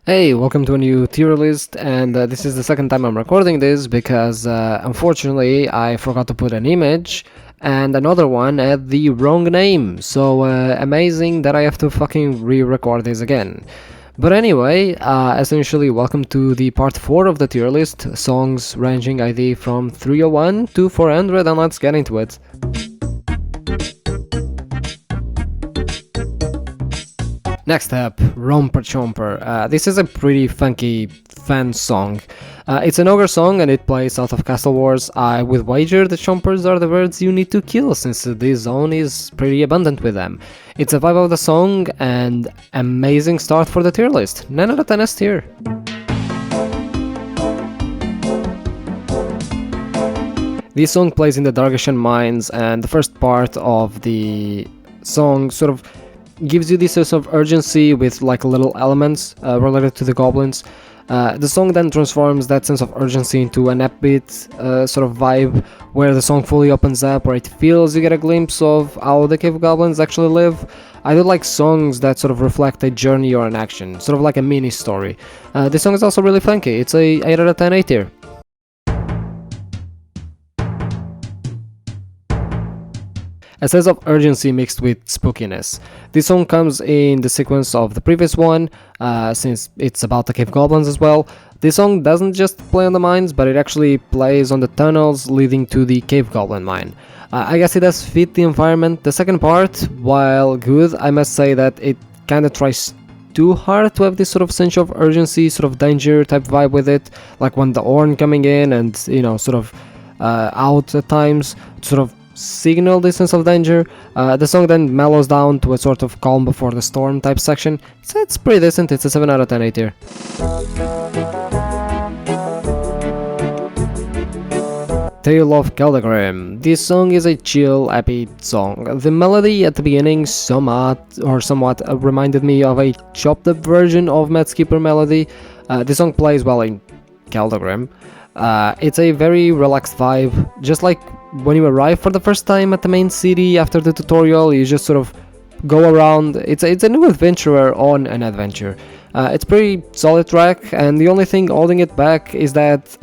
Hey, welcome to a new tier list, and this is the second time I'm recording this because unfortunately I forgot to put an image and another one had the wrong name, so amazing that I have to fucking re-record this again. But anyway, essentially welcome to the part 4 of the tier list, songs ranging ID from 301 to 400, and let's get into it. Next up, Romper Chomper. This is a pretty funky fan song. It's an ogre song and it plays out of Castle Wars. I would wager the chompers are the birds you need to kill since this zone is pretty abundant with them. It's a vibe of the song and amazing start for the tier list. 9 out of 10 S tier. This song plays in the Dargishan mines and the first part of the song sort of gives you this sense of urgency with like little elements related to the goblins. The song then transforms that sense of urgency into an upbeat sort of vibe where the song fully opens up, where it feels you get a glimpse of how the cave goblins actually live. I do like songs that sort of reflect a journey or an action, sort of like a mini story. This song is also really funky. It's a 8 out of 10 A tier. A sense of urgency mixed with spookiness. This song comes in the sequence of the previous one, since it's about the cave goblins as well. This song doesn't just play on the mines, but it actually plays on the tunnels leading to the cave goblin mine. I guess it does fit the environment. The second part, while good, I must say that it kinda tries too hard to have this sort of sense of urgency, sort of danger type vibe with it, like when the horn coming in and, you know, sort of out at times, sort of signal this sense of danger. The song then mellows down to a sort of calm before the storm type section. So it's pretty decent, it's a 7 out of 10 A tier. Tale of Keldagrim. This song is a chill, happy song. The melody at the beginning somewhat reminded me of a chopped up version of Mad Skipper melody. This song plays well in Keldagrim. It's a very relaxed vibe, just like when you arrive for the first time at the main city after the tutorial, you just sort of go around. It's a new adventurer on an adventure. It's pretty solid track, and the only thing holding it back is that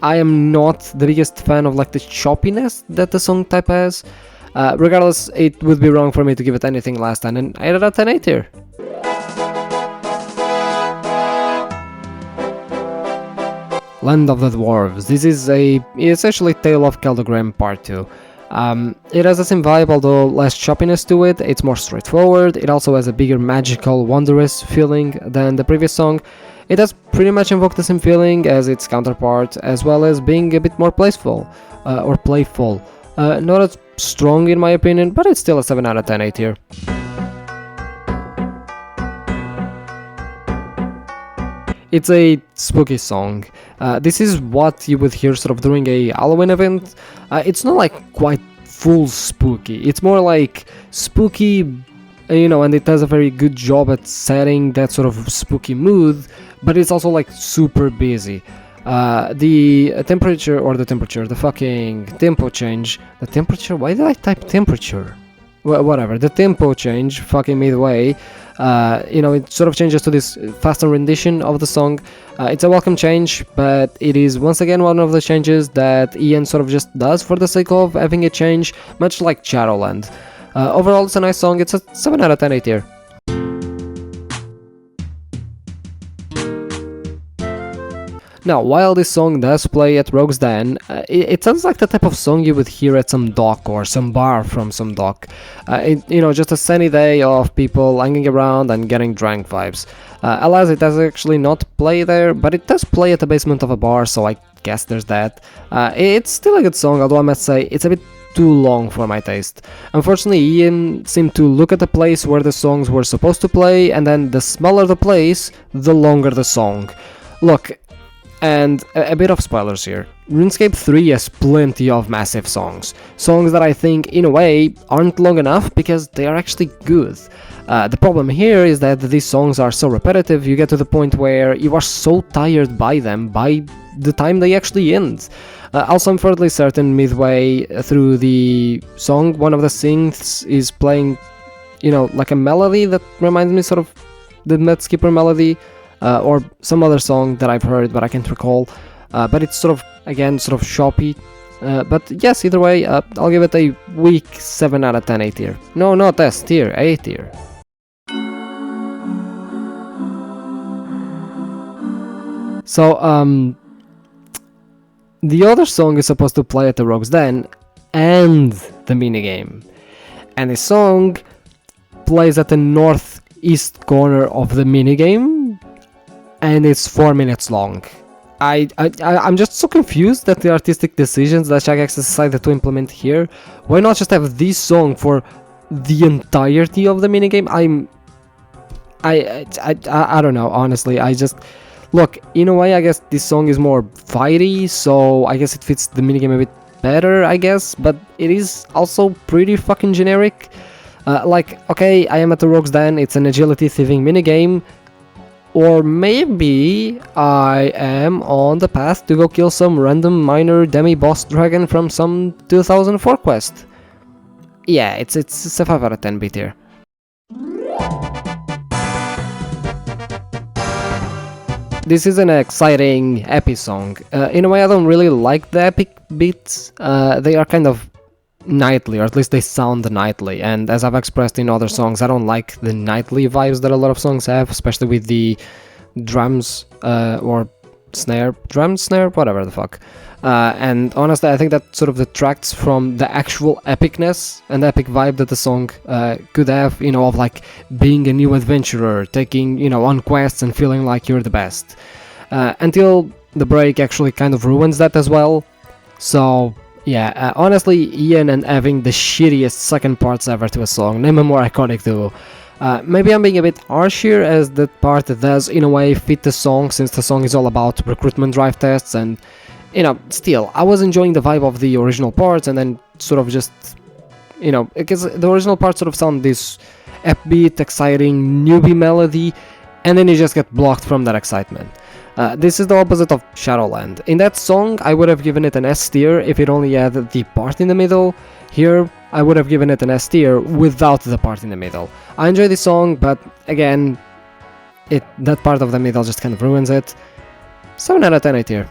I am not the biggest fan of like the choppiness that the song type has. Regardless, it would be wrong for me to give it anything less than an 8 out of 10 A tier. Land of the Dwarves. This is essentially Tale of Keldagrim Part 2. It has the same vibe, although less choppiness to it. It's more straightforward. It also has a bigger magical, wondrous feeling than the previous song. It does pretty much invoke the same feeling as its counterpart, as well as being a bit more playful. Not as strong in my opinion, but it's still a 7 out of 10 A tier. It's a spooky song. This is what you would hear sort of during a Halloween event. It's not like quite full spooky. It's more like spooky, you know, and it does a very good job at setting that sort of spooky mood, but it's also like super busy. The fucking tempo change. The temperature? Why did I type temperature? Whatever. The tempo change, fucking midway. It sort of changes to this faster rendition of the song. It's a welcome change, but it is once again one of the changes that Ian sort of just does for the sake of having a change, much like Shadowland. Overall, it's a nice song. It's a 7 out of 10 A tier. Now, while this song does play at Rogue's Den, it sounds like the type of song you would hear at some dock or some bar from some dock. Just a sunny day of people hanging around and getting drunk vibes. Alas, it does actually not play there, but it does play at the basement of a bar, so I guess there's that. It's still a good song, although I must say it's a bit too long for my taste. Unfortunately, Ian seemed to look at the place where the songs were supposed to play, and then the smaller the place, the longer the song. Look, and a bit of spoilers here. RuneScape 3 has plenty of massive songs. Songs that I think, in a way, aren't long enough because they are actually good. The problem here is that these songs are so repetitive, you get to the point where you are so tired by them by the time they actually end. Also, I'm fairly certain midway through the song, one of the synths is playing, like a melody that reminds me sort of the Mad Skipper melody. or some other song that I've heard but I can't recall. But it's sort of, again, sort of choppy. But yes, either way, I'll give it a weak 7 out of 10 A tier. No, not S tier, A tier. So, the other song is supposed to play at the Rogue's Den and the minigame. And the song plays at the northeast corner of the minigame, and it's 4 minutes long. I'm just so confused at the artistic decisions that Jagex decided to implement here. Why not just have this song for the entirety of the minigame? I don't know, honestly. Look, in a way, I guess this song is more fighty, so I guess it fits the minigame a bit better, I guess, but it is also pretty fucking generic. Okay, I am at the Rogue's Den, it's an agility thieving minigame, or maybe I am on the path to go kill some random minor demi-boss dragon from some 2004 quest. Yeah, it's a 5 out of 10 B tier. This is an exciting, epic song. In a way, I don't really like the epic beats. They are kind of knightly, or at least they sound knightly, and as I've expressed in other songs, I don't like the knightly vibes that a lot of songs have, especially with the drums, or snare, whatever the fuck. And honestly, I think that sort of detracts from the actual epicness and epic vibe that the song could have, of like being a new adventurer, taking, on quests and feeling like you're the best. Until the break actually kind of ruins that as well. So yeah, honestly, Ian and having the shittiest second parts ever to a song, name a more iconic duo. Maybe I'm being a bit harsh here, as that part does in a way fit the song, since the song is all about recruitment drive tests, and still, I was enjoying the vibe of the original parts, and then sort of just, because the original parts sort of sound this upbeat, exciting, newbie melody, and then you just get blocked from that excitement. This is the opposite of Shadowland. In that song, I would have given it an S tier if it only had the part in the middle. Here, I would have given it an S tier without the part in the middle. I enjoy this song, but again, that part of the middle just kind of ruins it. 7 out of 10 A tier.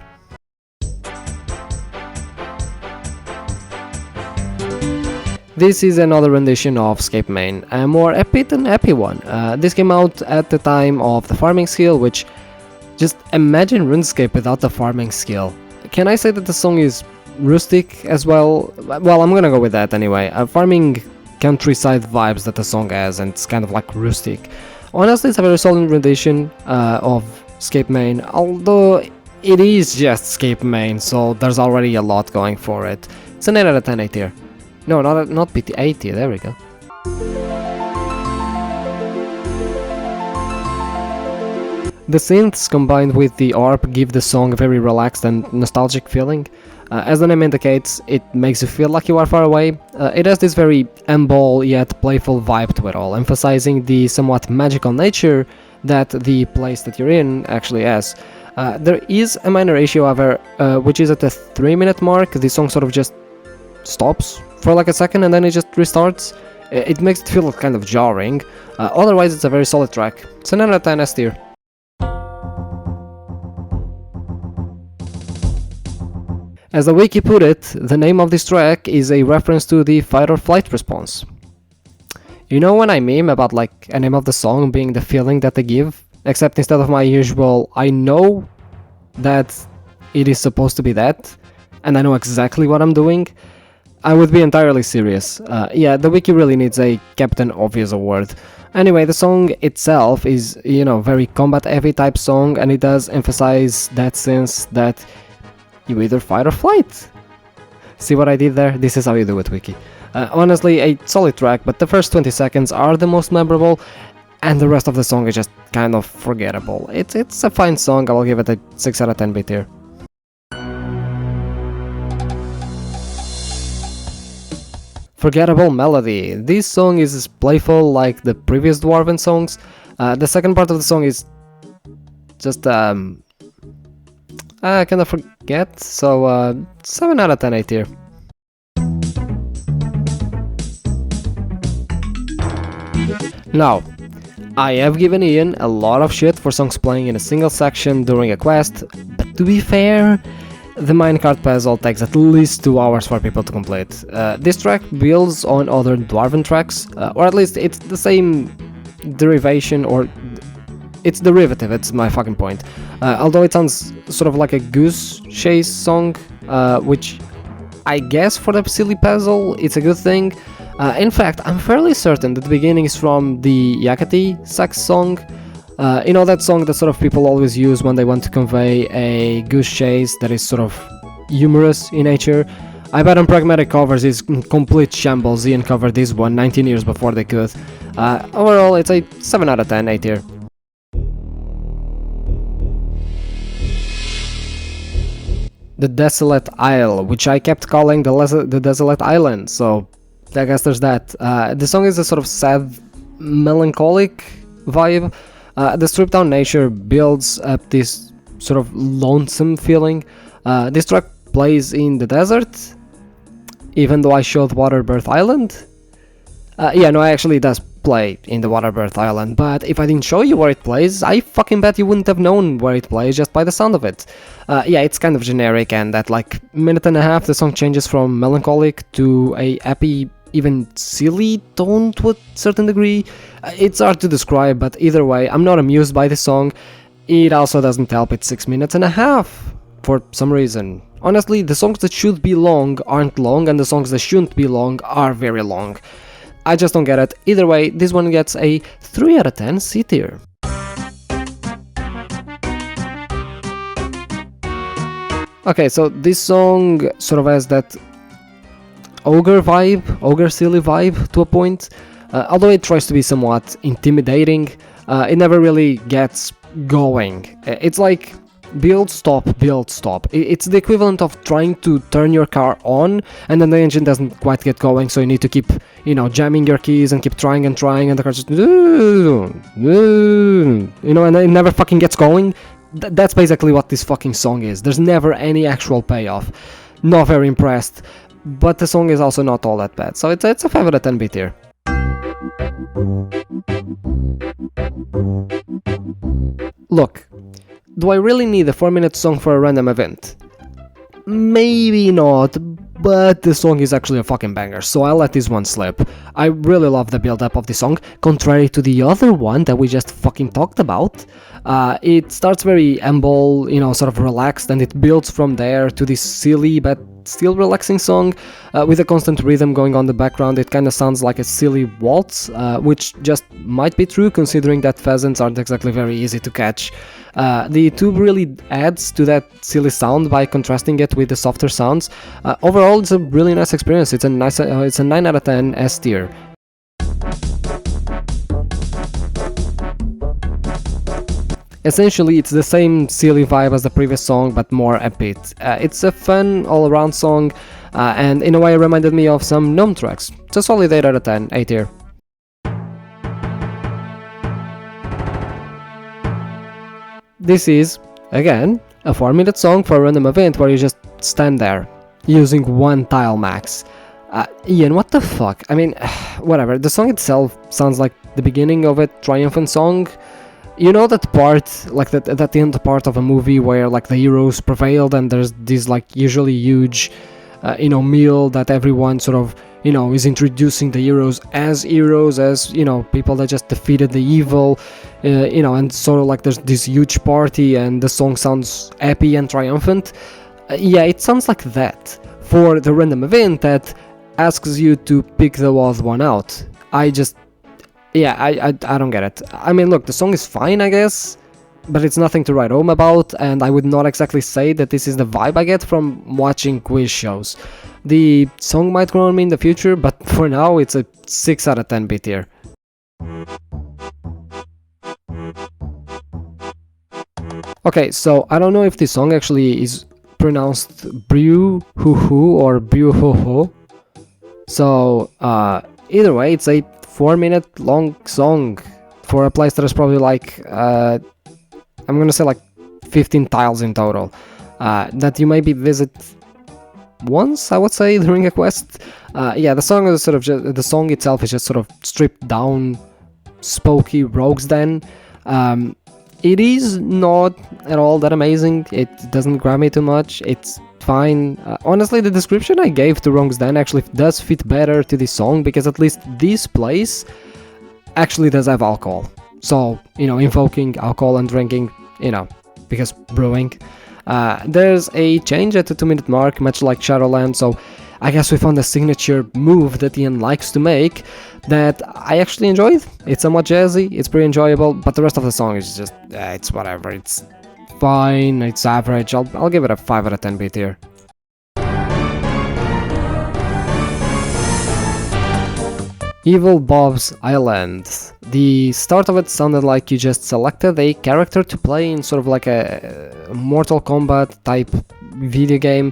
This is another rendition of Escape Main, a more epic and happy one. This came out at the time of the farming skill, which, just imagine RuneScape without the farming skill. Can I say that the song is rustic as well? Well, I'm gonna go with that anyway. Farming countryside vibes that the song has, and it's kind of like rustic. Honestly, it's a very solid rendition of Escape Main, although it is just Escape Main, so there's already a lot going for it. It's an 8 out of 10 A tier. No, not PT, A tier, there we go. The synths combined with the ARP give the song a very relaxed and nostalgic feeling. As the name indicates, it makes you feel like you are far away. It has this very humble yet playful vibe to it all, emphasizing the somewhat magical nature that the place that you're in actually has. There is a minor issue, however, which is at the 3-minute mark. The song sort of just stops for like a second and then it just restarts. It makes it feel kind of jarring. Otherwise, it's a very solid track. It's an 9 out of 10 S tier. As the wiki put it, the name of this track is a reference to the fight or flight response. You know when I meme about like a name of the song being the feeling that they give, except instead of my usual I know that it is supposed to be that, and I know exactly what I'm doing, I would be entirely serious. Yeah, the wiki really needs a Captain Obvious award. Anyway, the song itself is, very combat heavy type song, and it does emphasize that sense that you either fight or flight. See what I did there? This is how you do it, wiki. Honestly, a solid track, but the first 20 seconds are the most memorable, and the rest of the song is just kind of forgettable. It's a fine song, I will give it a 6 out of 10 B tier. Forgettable melody. This song is playful like the previous Dwarven songs. The second part of the song is just I kind of forget, so 7 out of 10 A tier. Now, I have given Ian a lot of shit for songs playing in a single section during a quest, but to be fair, the minecart puzzle takes at least 2 hours for people to complete. This track builds on other Dwarven tracks, or at least it's the same derivation, or it's derivative, it's my fucking point. Although it sounds sort of like a goose chase song, which I guess for the silly puzzle it's a good thing. In fact, I'm fairly certain that the beginning is from the Yakati sax song. You know, that song that sort of people always use when they want to convey a goose chase that is sort of humorous in nature. I bet on Pragmatic Covers is complete shambles. Ian covered this one 19 years before they could. Overall, it's a 7 out of 10, A tier. The Desolate Isle, which I kept calling the Desolate Island, so I guess there's that. The song is a sort of sad, melancholic vibe. The stripped down nature builds up this sort of lonesome feeling. This track plays in the desert, even though I showed Waterbirth Island. Yeah, no, actually it does play in the Waterbirth Island, but if I didn't show you where it plays, I fucking bet you wouldn't have known where it plays just by the sound of it. Yeah, it's kind of generic, and at like minute and a half the song changes from melancholic to a happy, even silly tone to a certain degree. It's hard to describe, but either way, I'm not amused by this song. It also doesn't help it's 6 minutes and a half for some reason. Honestly, the songs that should be long aren't long, and the songs that shouldn't be long are very long. I just don't get it. Either way, this one gets a 3 out of 10 C tier. Okay, so this song sort of has that ogre vibe, ogre silly vibe to a point. Although it tries to be somewhat intimidating, it never really gets going. It's like build, stop, build, stop. It's the equivalent of trying to turn your car on and then the engine doesn't quite get going, so you need to keep, you know, jamming your keys and keep trying and trying, and the car just, you know, and it never fucking gets going. That's basically what this fucking song is. There's never any actual payoff. Not very impressed, but the song is also not all that bad, so it's a 5 out of 10 B tier. Look, do I really need a 4-minute song for a random event? Maybe not, but the song is actually a fucking banger, so I'll let this one slip. I really love the build-up of the song, contrary to the other one that we just fucking talked about. It starts very humble, you know, sort of relaxed, and it builds from there to this silly but still relaxing song with a constant rhythm going on the background. It kind of sounds like a silly waltz, which just might be true considering that pheasants aren't exactly very easy to catch. The tube really adds to that silly sound by contrasting it with the softer sounds. Overall, it's a really nice experience. It's a 9 out of 10 S tier. Essentially, it's the same silly vibe as the previous song, but more upbeat. It's a fun, all-around song, and in a way reminded me of some Gnome tracks. It's a solid 8 out of 10, A tier. This is, again, a 4-minute song for a random event where you just stand there, using 1 tile max. Ian, what the fuck? I mean, whatever, the song itself sounds like the beginning of a triumphant song. You know that part, like that end part of a movie where like the heroes prevailed and there's this like usually huge, you know, meal that everyone sort of, you know, is introducing the heroes, as, you know, people that just defeated the evil, you know, and sort of like there's this huge party and the song sounds happy and triumphant. Yeah, it sounds like that for the random event that asks you to pick the odd one out. Yeah, I don't get it. I mean, look, the song is fine, I guess, but it's nothing to write home about, and I would not exactly say that this is the vibe I get from watching quiz shows. The song might grow on me in the future, but for now, it's a 6 out of 10 B tier. Okay, so I don't know if this song actually is pronounced Brew Hoo Hoo or Brew Ho Ho. So, either way, it's a 4-minute long song for a place that is probably like, I'm gonna say like 15 tiles in total, that you maybe visit once, I would say, during a quest. Yeah, the song is sort of the song itself is just sort of stripped down spooky rogues den. It is not at all that amazing. It doesn't grab me too much. It's fine. Honestly, the description I gave to Rogues Den actually does fit better to this song, because at least this place actually does have alcohol. So, invoking alcohol and drinking, because brewing. There's a change at the 2-minute mark, much like Shadowland, so I guess we found a signature move that Ian likes to make that I actually enjoyed. It's somewhat jazzy, it's pretty enjoyable, but the rest of the song is just, it's whatever. It's fine, it's average. I'll give it a 5 out of 10 B tier. Evil Bob's Island. The start of it sounded like you just selected a character to play in sort of like a Mortal Kombat type video game.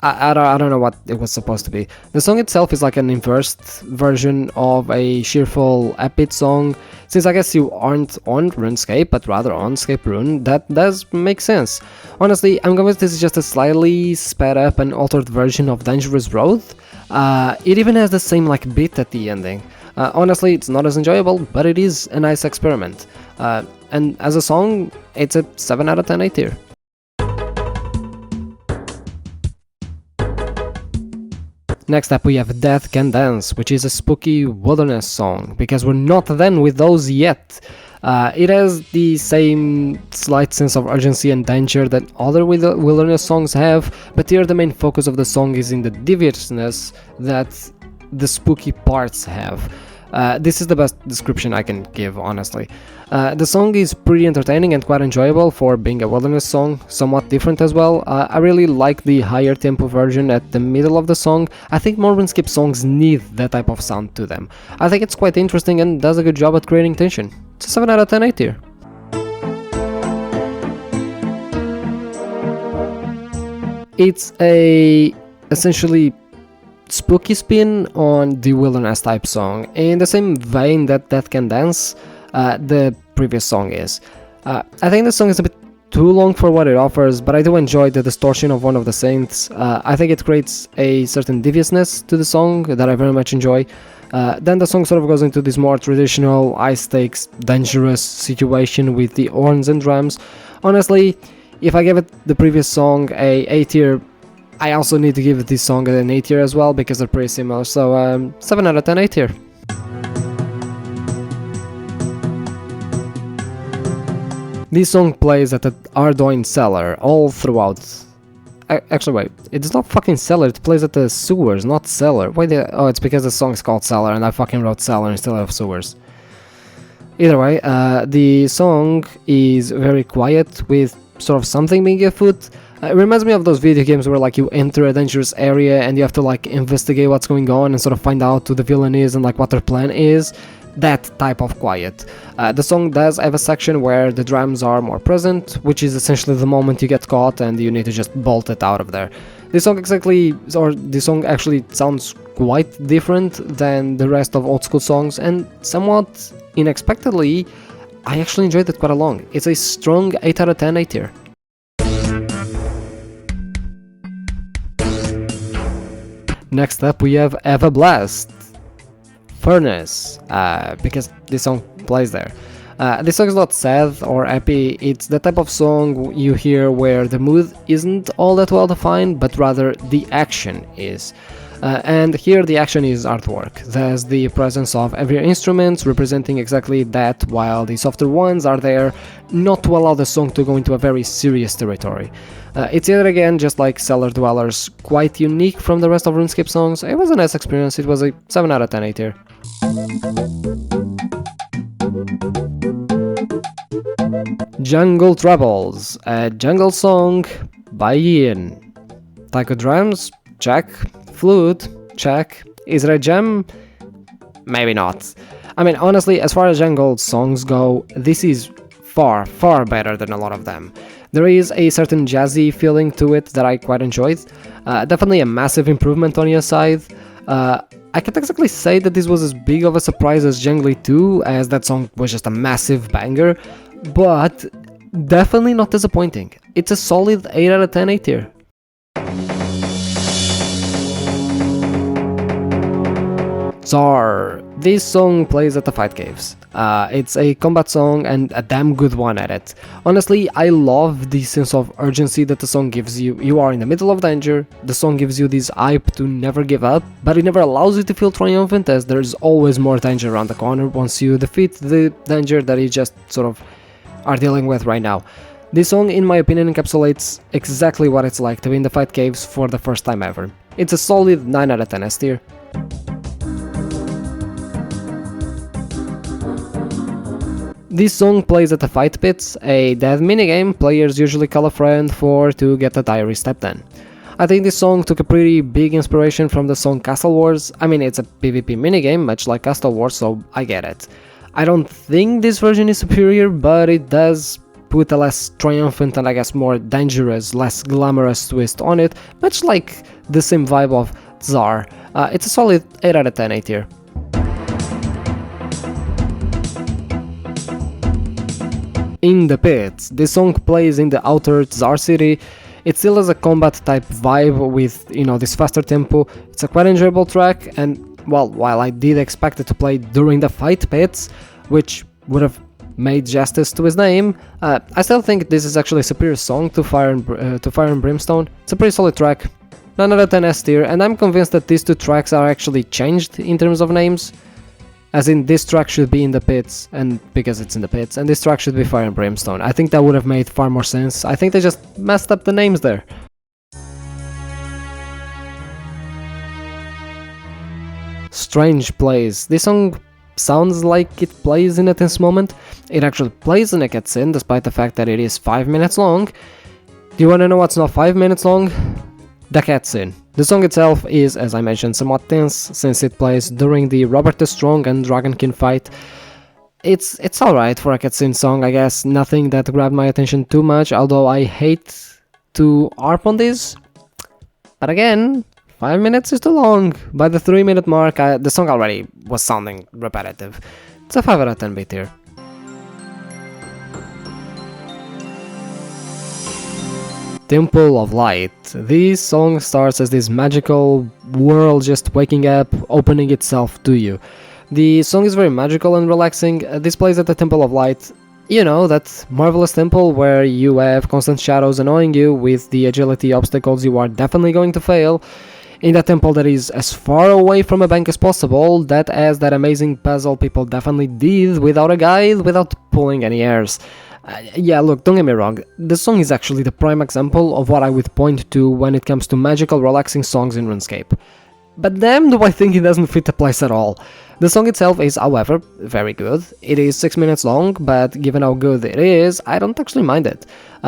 I don't know what it was supposed to be. The song itself is like an inversed version of a cheerful epic song. Since I guess you aren't on RuneScape, but rather on Scape Rune, that does make sense. Honestly, I'm convinced this is just a slightly sped up and altered version of Dangerous Road. It even has the same beat at the ending. Honestly, it's not as enjoyable, but it is a nice experiment. And as a song, it's a 7 out of 10 A tier. Next up we have Death Can Dance, which is a spooky wilderness song, because we're not done with those yet. It has the same slight sense of urgency and danger that other wilderness songs have, but here the main focus of the song is in the deviousness that the spooky parts have. This is the best description I can give, honestly. The song is pretty entertaining and quite enjoyable for being a wilderness song, somewhat different as well. I really like the higher tempo version at the middle of the song. I think more RuneScape songs need that type of sound to them. I think it's quite interesting and does a good job at creating tension. It's a 7 out of 10 A tier. It's a essentially spooky spin on the wilderness type song, in the same vein that Death Can Dance, the previous song is. I think the song is a bit too long for what it offers, but I do enjoy the distortion of one of the saints. I think it creates a certain deviousness to the song that I very much enjoy. Then the song sort of goes into this more traditional, high-stakes, dangerous situation with the horns and drums. Honestly, if I gave it the previous song a tier, I also need to give this song an A tier as well, because they're pretty similar, so 7 out of 10 A tier. This song plays at the Ardoin cellar all throughout. Actually, wait, it's not fucking cellar, it plays at the sewers, not cellar. Oh, it's because the song is called Cellar and I fucking wrote cellar instead of sewers. Either way, the song is very quiet with sort of something being afoot. It reminds me of those video games where you enter a dangerous area and you have to investigate what's going on and sort of find out who the villain is and what their plan is. That type of quiet. The song does have a section where the drums are more present, which is essentially the moment you get caught and you need to just bolt it out of there. This song actually sounds quite different than the rest of Old School songs, and somewhat unexpectedly, I actually enjoyed it quite a lot. It's a strong 8 out of 10 A tier. Next up we have Have a Blast Furnace, because this song plays there. This song is not sad or happy, it's the type of song you hear where the mood isn't all that well defined, but rather the action is. And here the action is artwork. There's the presence of heavier instruments representing exactly that, while the softer ones are there not to allow the song to go into a very serious territory. It's yet again, just like Cellar Dwellers, quite unique from the rest of RuneScape songs. It was a nice experience, it was a 7 out of 10 A tier. Jungle Troubles, a jungle song by Ian. Taiko drums? Check. Flute? Check. Is it a gem? Maybe not. I mean, honestly, as far as jungle songs go, this is far, far better than a lot of them. There is a certain jazzy feeling to it that I quite enjoyed. Definitely a massive improvement on your side. I can't exactly say that this was as big of a surprise as Jungly 2, as that song was just a massive banger, but definitely not disappointing. It's a solid 8 out of 10 A tier. Tsar. This song plays at the fight caves. It's a combat song and a damn good one at it. Honestly, I love the sense of urgency that the song gives you. You are in the middle of danger, the song gives you this hype to never give up, but it never allows you to feel triumphant as there's always more danger around the corner once you defeat the danger that you just sort of are dealing with right now. This song, in my opinion, encapsulates exactly what it's like to be in the fight caves for the first time ever. It's a solid 9 out of 10 S tier. This song plays at the fight pits, a death minigame players usually call a friend for to get the diary step done. I think this song took a pretty big inspiration from the song Castle Wars. I mean, it's a PvP minigame, much like Castle Wars, so I get it. I don't think this version is superior, but it does put a less triumphant and I guess more dangerous, less glamorous twist on it, much like the same vibe of Tsar. It's a solid 8 out of 10 A tier. In the Pits. This song plays in the outer Tsar city. It still has a combat type vibe with, this faster tempo. It's a quite enjoyable track, and well, while I did expect it to play during the fight pits, which would have made justice to his name, I still think this is actually a superior song to Fire and Brimstone. It's a pretty solid track. 9 out of 10 S tier, and I'm convinced that these two tracks are actually changed in terms of names. As in, this track should be in the pits, and because it's in the pits, and this track should be Fire and Brimstone. I think that would have made far more sense. I think they just messed up the names there. Strange plays. This song sounds like it plays in a tense moment. It actually plays in a cutscene, despite the fact that it is 5 minutes long. Do you wanna know what's not 5 minutes long? The cutscene. The song itself is, as I mentioned, somewhat tense, since it plays during the Robert the Strong and Dragonkin fight. It's alright for a cutscene song, I guess, nothing that grabbed my attention too much, although I hate to harp on this. But again, 5 minutes is too long. By the 3-minute mark, the song already was sounding repetitive. It's a 5 out of 10 B tier. Temple of Light. This song starts as this magical world just waking up, opening itself to you. The song is very magical and relaxing. This plays at the Temple of Light. You know, that marvelous temple where you have constant shadows annoying you with the agility obstacles you are definitely going to fail. In that temple that is as far away from a bank as possible, that has that amazing puzzle people definitely did without a guide, without pulling any airs. Yeah, look, don't get me wrong, the song is actually the prime example of what I would point to when it comes to magical relaxing songs in RuneScape. But damn do I think it doesn't fit the place at all. The song itself is, however, very good. It is 6 minutes long, but given how good it is, I don't actually mind it.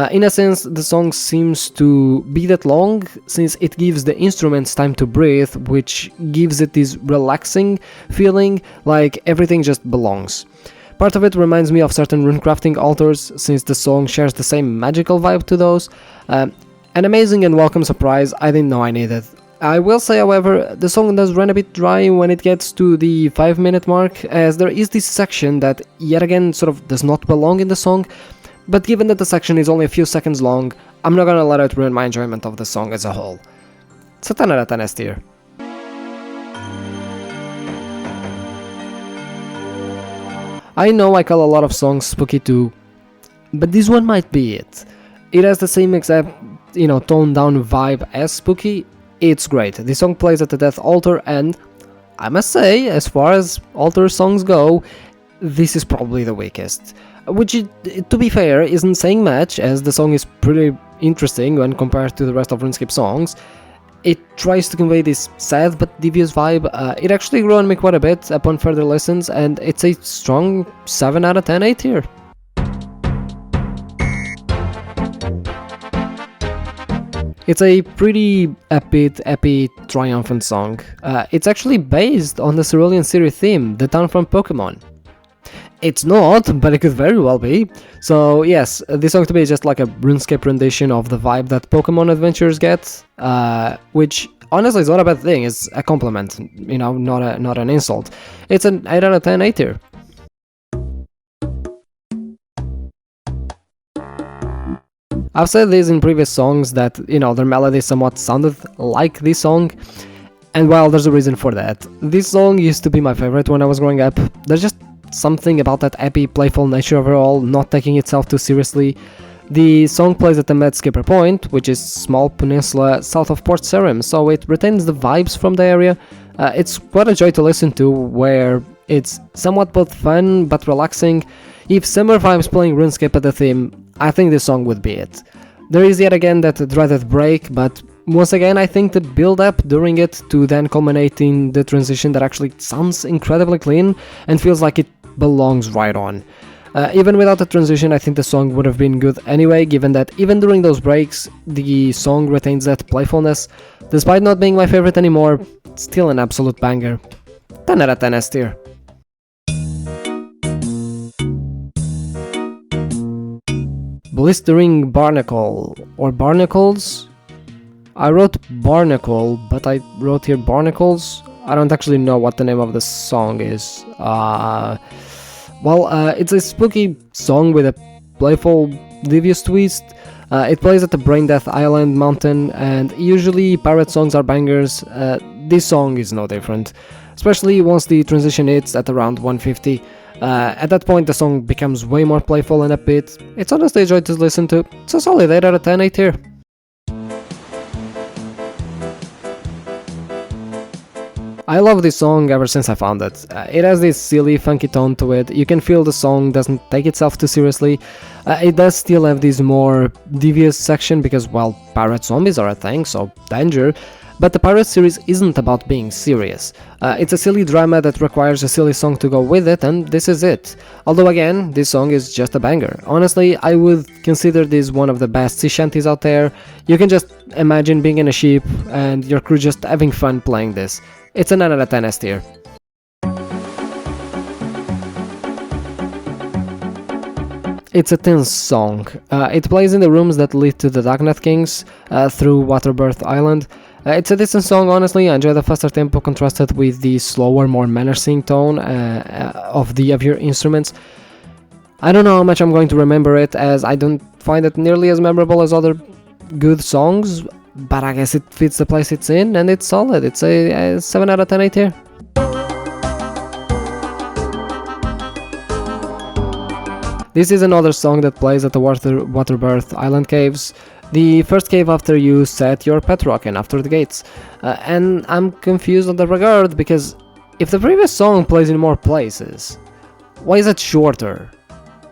In a sense, the song seems to be that long, since it gives the instruments time to breathe, which gives it this relaxing feeling, like everything just belongs. Part of it reminds me of certain runecrafting altars, since the song shares the same magical vibe to those. An amazing and welcome surprise, I didn't know I needed. I will say, however, the song does run a bit dry when it gets to the 5-minute mark, as there is this section that, yet again, sort of does not belong in the song, but given that the section is only a few seconds long, I'm not gonna let it ruin my enjoyment of the song as a whole. It's a 10 out of 10 S tier. I know I call a lot of songs spooky too, but this one might be it. It has the same exact, toned down vibe as spooky. It's great. This song plays at the Death Altar, and I must say, as far as altar songs go, this is probably the weakest. Which, to be fair, isn't saying much, as the song is pretty interesting when compared to the rest of RuneScape songs. It tries to convey this sad but devious vibe. It actually grew on me quite a bit upon further listens, and it's a strong 7 out of 10 A tier. It's a pretty epic, triumphant song. It's actually based on the Cerulean City theme, the town from Pokemon. It's not, but it could very well be. So yes, this song to me is just like a RuneScape rendition of the vibe that Pokemon adventures get, which honestly is not a bad thing, it's a compliment, not an insult. It's an 8 out of 10 A tier. I've said this in previous songs that, their melody somewhat sounded like this song. And well, there's a reason for that. This song used to be my favorite when I was growing up. There's just something about that happy, playful nature overall, not taking itself too seriously. The song plays at the Med Skipper Point, which is a small peninsula south of Port Sarim, so it retains the vibes from the area. It's quite a joy to listen to, where it's somewhat both fun but relaxing. If summer vibes playing RuneScape at the theme, I think this song would be it. There is yet again that dreaded break, but once again I think the build up during it to then culminate in the transition that actually sounds incredibly clean and feels like it belongs right on. Even without the transition, I think the song would have been good anyway, given that even during those breaks, the song retains that playfulness. Despite not being my favorite anymore, it's still an absolute banger. 10 out of 10 S tier. Blistering Barnacle, or Barnacles? I wrote Barnacle, but I wrote here Barnacles. I don't actually know what the name of the song is. It's a spooky song with a playful, devious twist. It plays at the Brain Death Island mountain, and usually pirate songs are bangers. This song is no different, especially once the transition hits at around 150. At that point, the song becomes way more playful and upbeat. It's honestly a joy to listen to. It's a solid 8 out of 10, 8 tier. I love this song ever since I found it. It has this silly, funky tone to it. You can feel the song doesn't take itself too seriously. It does still have this more devious section because, well, pirate zombies are a thing, so danger. But the Pirate series isn't about being serious. It's a silly drama that requires a silly song to go with it, and this is it. Although again, this song is just a banger. Honestly, I would consider this one of the best sea shanties out there. You can just imagine being in a ship and your crew just having fun playing this. It's a 9 out of 10 S tier. It's a tense song. It plays in the rooms that lead to the Dagnat Kings through Waterbirth Island. It's a decent song, honestly. I enjoy the faster tempo contrasted with the slower, more menacing tone of the heavier instruments. I don't know how much I'm going to remember it, as I don't find it nearly as memorable as other good songs, but I guess it fits the place it's in, and it's solid. It's a 7 out of 10 right here. This is another song that plays at the Waterbirth Island caves. The first cave after you set your pet rock and after the gates. And I'm confused on the regard, because if the previous song plays in more places, why is it shorter?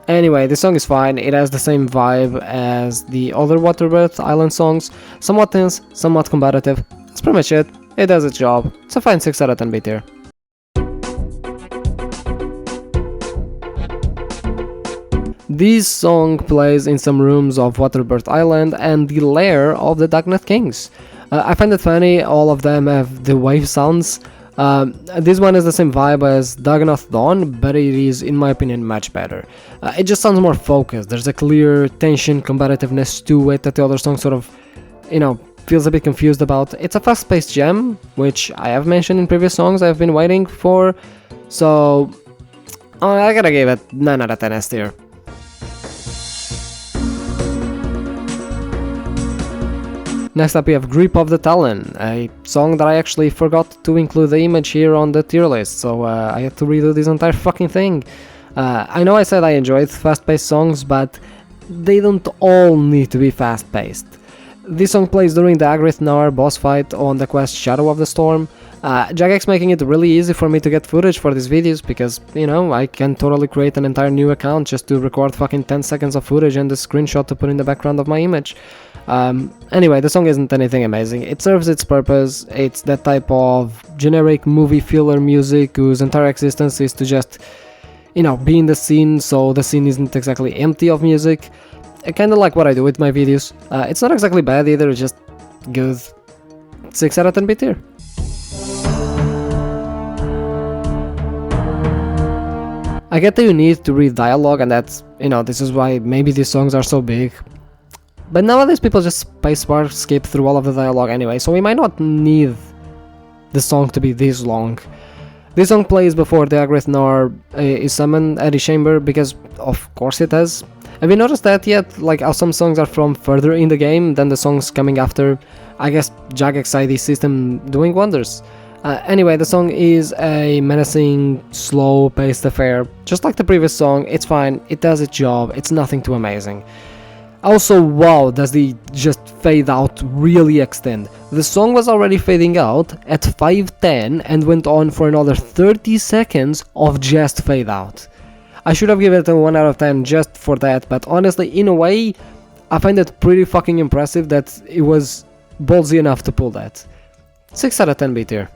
Anyway, this song is fine. It has the same vibe as the other Waterbirth Island songs. Somewhat tense, somewhat combative. That's pretty much it. It does its job. It's a fine 6 out of 10 B tier. This song plays in some rooms of Waterbirth Island and the lair of the Dagnat Kings. I find it funny, all of them have the wave sounds. This one has the same vibe as Dagnat Dawn, but it is, in my opinion, much better. It just sounds more focused. There's a clear tension, combativeness to it that the other song sort of, feels a bit confused about. It's a fast-paced gem, which I have mentioned in previous songs I've been waiting for, so I gotta give it 9 out of 10 S tier. Next up we have Grip of the Talon, a song that I actually forgot to include the image here on the tier list, so I had to redo this entire fucking thing. I know I said I enjoyed fast-paced songs, but they don't all need to be fast-paced. This song plays during the Agrith Nar boss fight on the quest Shadow of the Storm. Jagex making it really easy for me to get footage for these videos because, I can totally create an entire new account just to record fucking 10 seconds of footage and a screenshot to put in the background of my image. Anyway, the song isn't anything amazing. It serves its purpose. It's that type of generic movie filler music whose entire existence is to just, be in the scene, so the scene isn't exactly empty of music. Kinda like what I do with my videos. It's not exactly bad either, it's just good. 6 out of 10 B tier. I get that you need to read dialogue, and that's, this is why maybe these songs are so big. But nowadays people just spacebar skip through all of the dialogue anyway, so we might not need the song to be this long. This song plays before the Agrith Nar is summoned at his chamber, because of course it does. Have you noticed that yet? Like how some songs are from further in the game than the songs coming after? I guess Jagex ID system doing wonders. Anyway, the song is a menacing, slow-paced affair. Just like the previous song, it's fine, it does its job, it's nothing too amazing. Also, wow, does the just fade out really extend. The song was already fading out at 5:10 and went on for another 30 seconds of just fade out. I should have given it a 1 out of 10 just for that, but honestly, in a way, I find it pretty fucking impressive that it was ballsy enough to pull that. 6 out of 10 B tier.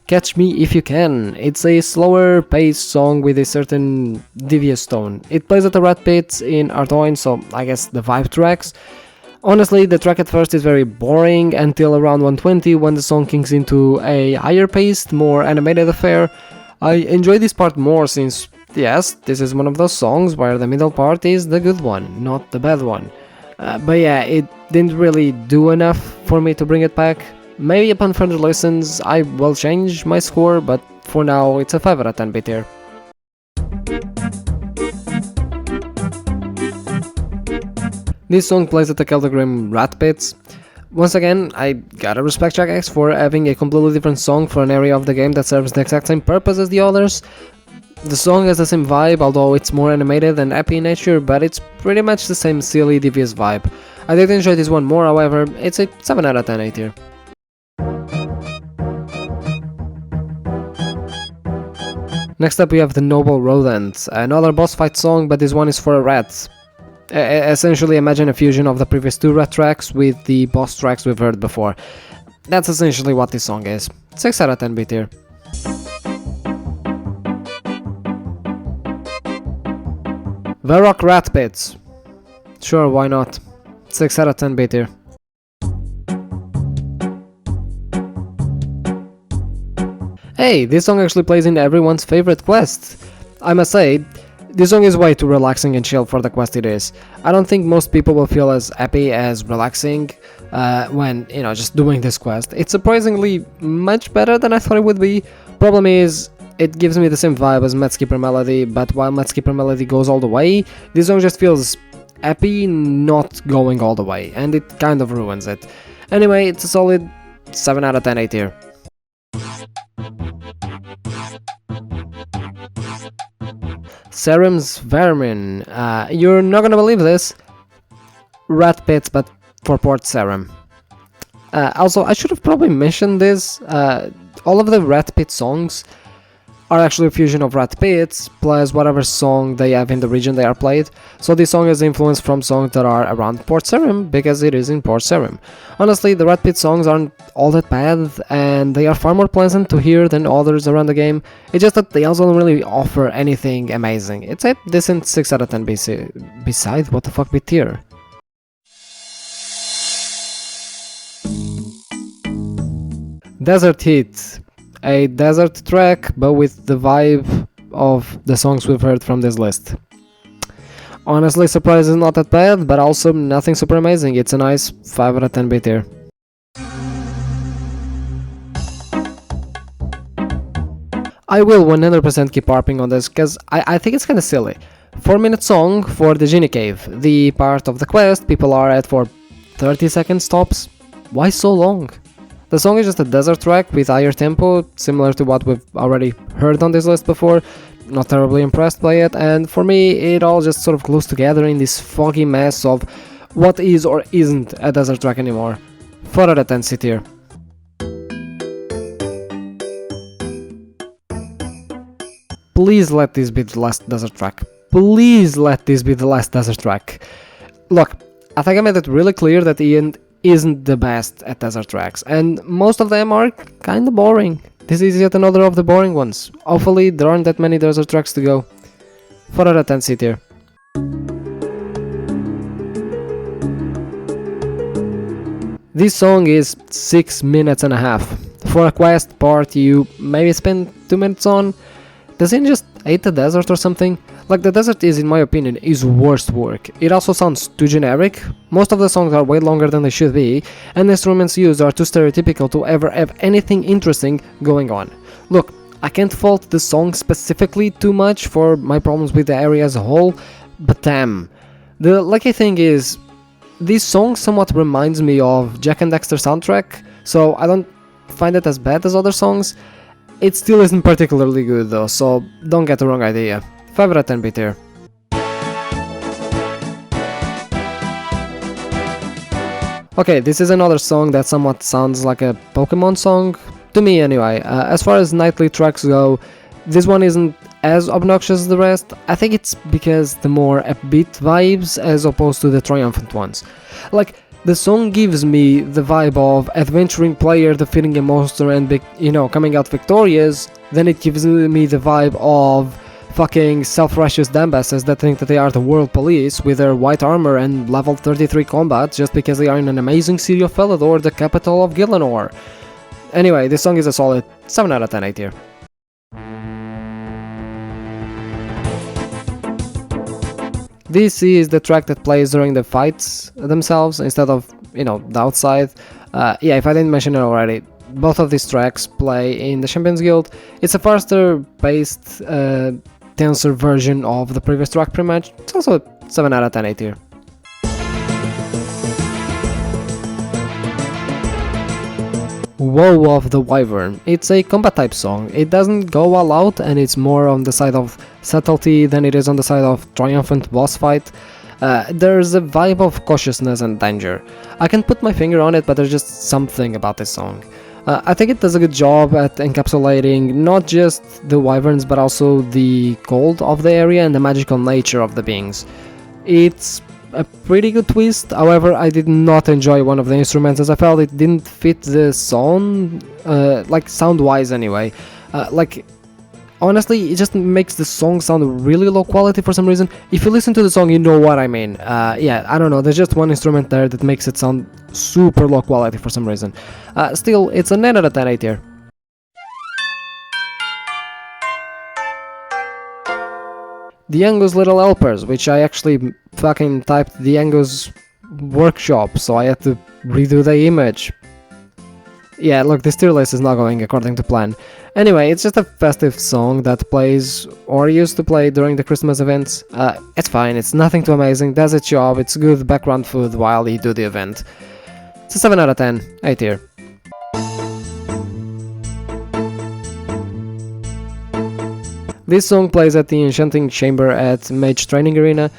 Catch Me If You Can. It's a slower paced song with a certain devious tone. It plays at the rat pit in Artoin, so I guess the vibe tracks. Honestly, the track at first is very boring until around 120 when the song kicks into a higher paced, more animated affair. I enjoy this part more since, yes, this is one of those songs where the middle part is the good one, not the bad one. But yeah, it didn't really do enough for me to bring it back. Maybe upon further listens I will change my score, but for now it's a 5 out of 10 B tier. This song plays at the Keldegrim Rat Pits. Once again, I gotta respect Jagex for having a completely different song for an area of the game that serves the exact same purpose as the others. The song has the same vibe, although it's more animated and happy in nature, but it's pretty much the same silly, devious vibe. I did enjoy this one more, however, it's a 7 out of 10 A tier. Next up we have The Noble Rodent, another boss fight song, but this one is for a rat. Essentially imagine a fusion of the previous two rat tracks with the boss tracks we've heard before. That's essentially what this song is. 6 out of 10 B tier. Varrock Rat Pits. Sure, why not? 6 out of 10 B tier. Hey, this song actually plays in everyone's favorite quest. I must say, this song is way too relaxing and chill for the quest it is. I don't think most people will feel as happy as relaxing when, just doing this quest. It's surprisingly much better than I thought it would be. Problem is, it gives me the same vibe as Medskipper Melody, but while Medskipper Melody goes all the way, this song just feels happy not going all the way, and it kind of ruins it. Anyway, it's a solid 7 out of 10 A tier. Serum's Vermin. You're not gonna believe this. Rat Pits, but for Port Serum. Also, I should have probably mentioned this. All of the Rat Pit songs are actually a fusion of Rat Pits plus whatever song they have in the region they are played. So this song is influenced from songs that are around Port Serum because it is in Port Serum. Honestly, the Rat Pit songs aren't all that bad and they are far more pleasant to hear than others around the game. It's just that they also don't really offer anything amazing. It's a decent 6 out of 10 beside what the fuck B tier. Desert Heat. A desert track, but with the vibe of the songs we've heard from this list. Honestly, Surprise is not that bad, but also nothing super amazing. It's a nice 5 out of 10 B tier. I will 100% keep harping on this, because I think it's kinda silly. 4-minute song for the Genie Cave, the part of the quest people are at for 30 seconds tops. Why so long? The song is just a desert track with higher tempo, similar to what we've already heard on this list before. Not terribly impressed by it, and for me it all just sort of glues together in this foggy mess of what is or isn't a desert track anymore. 4 out of 10 C tier. Please let this be the last desert track. Please let this be the last desert track. Look, I think I made it really clear that Ian isn't the best at desert tracks, and most of them are kinda boring. This is yet another of the boring ones. Hopefully there aren't that many desert tracks to go. 4 out of 10 C tier. This song is 6 minutes and a half. For a quest part you maybe spend 2 minutes on. Does it just hate the desert or something? Like, the desert is, in my opinion, his worst work. It also sounds too generic, most of the songs are way longer than they should be, and the instruments used are too stereotypical to ever have anything interesting going on. Look, I can't fault the song specifically too much for my problems with the area as a whole, but damn. The lucky thing is, this song somewhat reminds me of Jack and Dexter soundtrack, so I don't find it as bad as other songs. It still isn't particularly good though, so don't get the wrong idea. 5 out of 10 B tier. Okay, this is another song that somewhat sounds like a Pokemon song, to me anyway. As far as nightly tracks go, this one isn't as obnoxious as the rest. I think it's because the more upbeat vibes as opposed to the triumphant ones. Like, the song gives me the vibe of adventuring player defeating a monster and coming out victorious, then it gives me the vibe of fucking self-righteous dumbasses that think that they are the world police with their white armor and level 33 combat just because they are in an amazing city of Falador, the capital of Gillinor. Anyway, this song is a solid 7 out of 10 A tier. This is the track that plays during the fights themselves instead of, the outside. Yeah, if I didn't mention it already, both of these tracks play in the Champions Guild. It's a faster paced, denser version of the previous track pretty much. It's also a 7 out of 10 A tier. Woe of the Wyvern. It's a combat type song. It doesn't go all out and it's more on the side of subtlety than it is on the side of triumphant boss fight. There's a vibe of cautiousness and danger. I can't put my finger on it, but there's just something about this song. I think it does a good job at encapsulating not just the wyverns but also the cold of the area and the magical nature of the beings. It's a pretty good twist, however I did not enjoy one of the instruments as I felt it didn't fit the song, like sound wise anyway. Honestly, it just makes the song sound really low quality for some reason. If you listen to the song, you know what I mean. Yeah, I don't know, there's just one instrument there that makes it sound super low quality for some reason. Still, it's a 9 out of 10 A tier. The Angus Little Helpers, which I actually fucking typed the Angus workshop, so I had to redo the image. Yeah, look, this tier list is not going according to plan. Anyway, it's just a festive song that plays, or used to play during the Christmas events. It's fine, it's nothing too amazing, does its job, it's good background food while you do the event. It's a 7 out of 10, A tier. This song plays at the Enchanting Chamber at Mage Training Arena.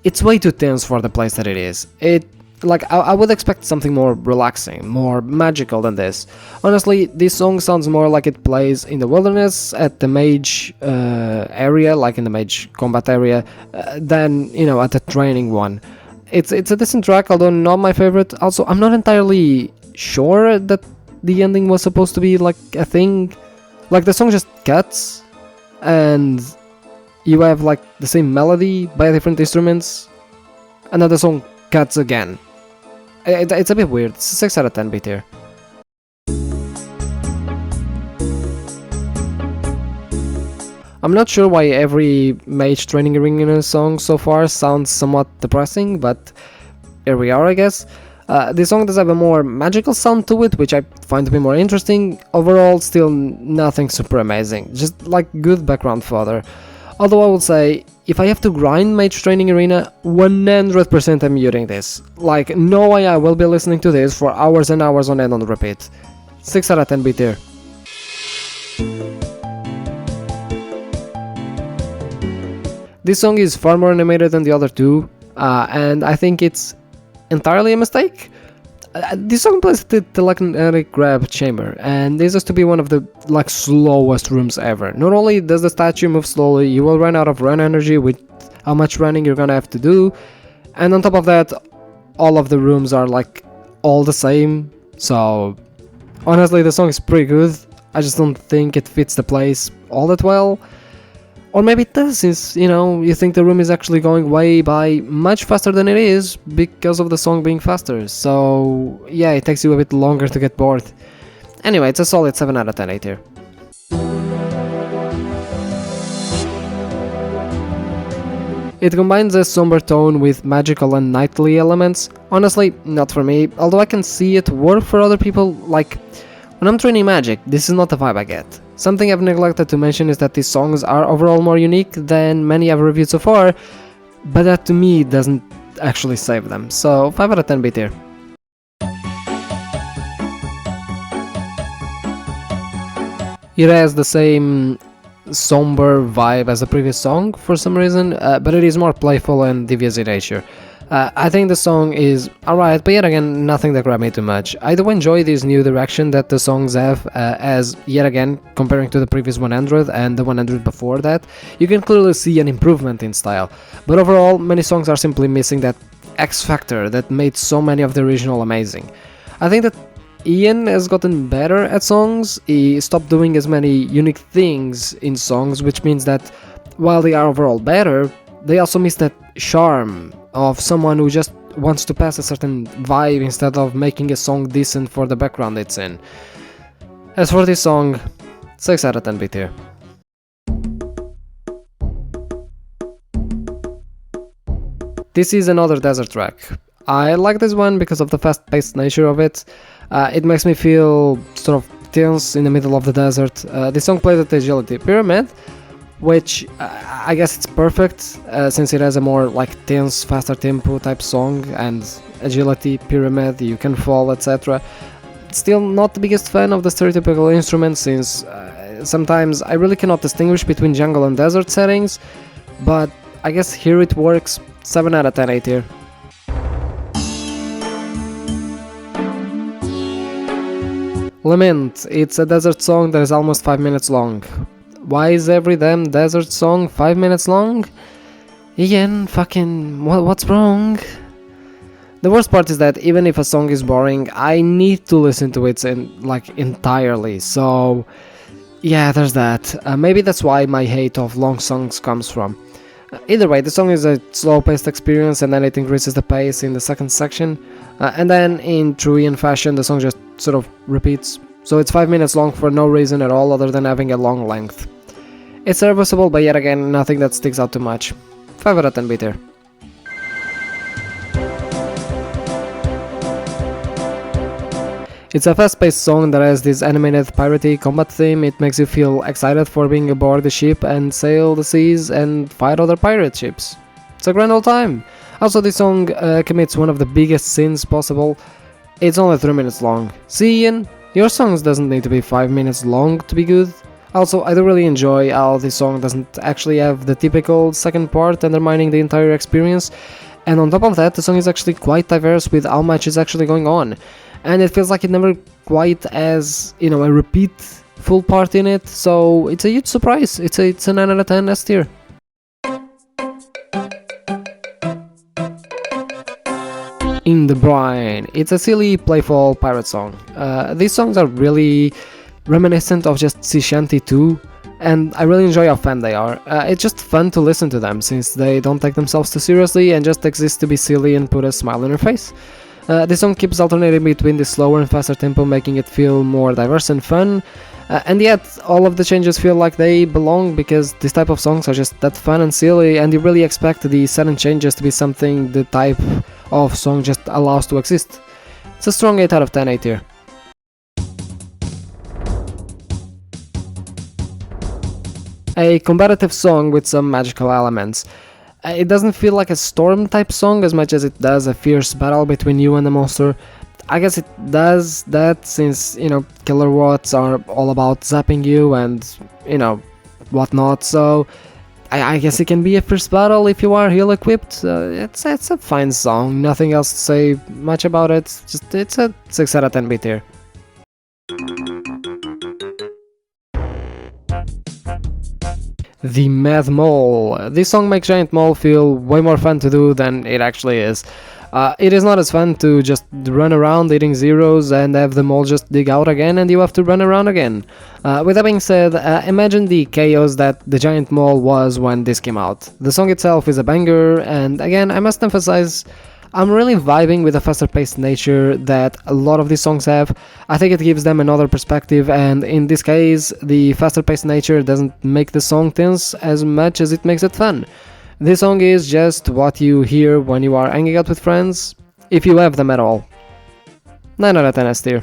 It's way too tense for the place that it is. I would expect something more relaxing, more magical than this. Honestly, this song sounds more like it plays in the wilderness at the mage area, like in the mage combat area, than, at the training one. It's a decent track, although not my favorite. Also, I'm not entirely sure that the ending was supposed to be like a thing. Like, the song just cuts, and you have like the same melody by different instruments, another song cuts again. It's a bit weird. It's a 6 out of 10 B tier. I'm not sure why every Mage Training Arena song so far sounds somewhat depressing, but here we are, I guess. This song does have a more magical sound to it, which I find to be more interesting. Overall, still nothing super amazing, just like good background fodder. Although I would say, if I have to grind Mage Training Arena, 100% I'm muting this. Like, no way I will be listening to this for hours and hours on end on repeat. 6 out of 10 B tier. This song is far more animated than the other two, and I think it's entirely a mistake. This song plays the telekinetic grab chamber, and this has to be one of the slowest rooms ever. Not only does the statue move slowly, you will run out of run energy with how much running you're gonna have to do, and on top of that, all of the rooms are all the same. So honestly, the song is pretty good. I just don't think it fits the place all that well. Or maybe it does, since, you think the room is actually going way by much faster than it is because of the song being faster. So yeah, it takes you a bit longer to get bored. Anyway, it's a solid 7 out of 10 A tier. It combines a somber tone with magical and knightly elements. Honestly, not for me, although I can see it work for other people. Like, when I'm training magic, this is not the vibe I get. Something I've neglected to mention is that these songs are overall more unique than many I've reviewed so far, but that to me doesn't actually save them, so 5 out of 10 B tier. It has the same somber vibe as the previous song for some reason, but it is more playful and devious in nature. I think the song is alright, but yet again, nothing that grabbed me too much. I do enjoy this new direction that the songs have, as yet again, comparing to the previous 100 and the 100 before that, you can clearly see an improvement in style. But overall, many songs are simply missing that X factor that made so many of the original amazing. I think that Ian has gotten better at songs. He stopped doing as many unique things in songs, which means that while they are overall better, they also miss that charm of someone who just wants to pass a certain vibe instead of making a song decent for the background it's in. As for this song, 6 out of 10 B tier. This is another desert track. I like this one because of the fast-paced nature of it. It makes me feel sort of tense in the middle of the desert. This song plays at the Agility Pyramid, which I guess it's perfect since it has a more like tense, faster tempo type song, and Agility Pyramid, you can fall, etc. Still not the biggest fan of the stereotypical instruments since sometimes I really cannot distinguish between jungle and desert settings, but I guess here it works. 7 out of 10 A tier. Lament, it's a desert song that is almost 5 minutes long. Why is every damn desert song 5 minutes long? Ian, fucking, what's wrong? The worst part is that even if a song is boring, I need to listen to it entirely, so yeah, there's that. Maybe that's why my hate of long songs comes from. Either way, the song is a slow-paced experience and then it increases the pace in the second section, and then in true Ian fashion the song just sort of repeats, so it's 5 minutes long for no reason at all other than having a long length. It's serviceable, but yet again, nothing that sticks out too much. 5 out of 10 B tier. It's a fast-paced song that has this animated piratey combat theme. It makes you feel excited for being aboard the ship and sail the seas and fight other pirate ships. It's a grand old time. Also, this song commits one of the biggest sins possible. It's only 3 minutes long. See, Ian? Your songs doesn't need to be 5 minutes long to be good. Also, I do really enjoy how this song doesn't actually have the typical second part undermining the entire experience, and on top of that, the song is actually quite diverse with how much is actually going on, and it feels like it never quite has, a repeat full part in it, so it's a huge surprise. It's a 9 out of 10 S tier. In the Brine, it's a silly, playful pirate song. These songs are really reminiscent of just Sea Shanty 2, and I really enjoy how fun they are. It's just fun to listen to them since they don't take themselves too seriously and just exist to be silly and put a smile on your face. This song keeps alternating between the slower and faster tempo, making it feel more diverse and fun, and yet all of the changes feel like they belong because this type of songs are just that fun and silly, and you really expect the sudden changes to be something the type of song just allows to exist. It's a strong 8 out of 10 A tier. A combative song with some magical elements. It doesn't feel like a storm type song as much as it does a fierce battle between you and the monster. I guess it does that since, killer watts are all about zapping you and, whatnot, so I guess it can be a fierce battle if you are heal equipped. It's a fine song, nothing else to say much about it, it's a 6 out of 10 B tier. The Mad Mole. This song makes Giant Mole feel way more fun to do than it actually is. It is not as fun to just run around eating zeros and have the mole just dig out again and you have to run around again. With that being said, imagine the chaos that the Giant Mole was when this came out. The song itself is a banger, and again, I must emphasize, I'm really vibing with the faster paced nature that a lot of these songs have. I think it gives them another perspective, and in this case, the faster paced nature doesn't make the song tense as much as it makes it fun. This song is just what you hear when you are hanging out with friends, if you have them at all. 9 out of 10 S tier.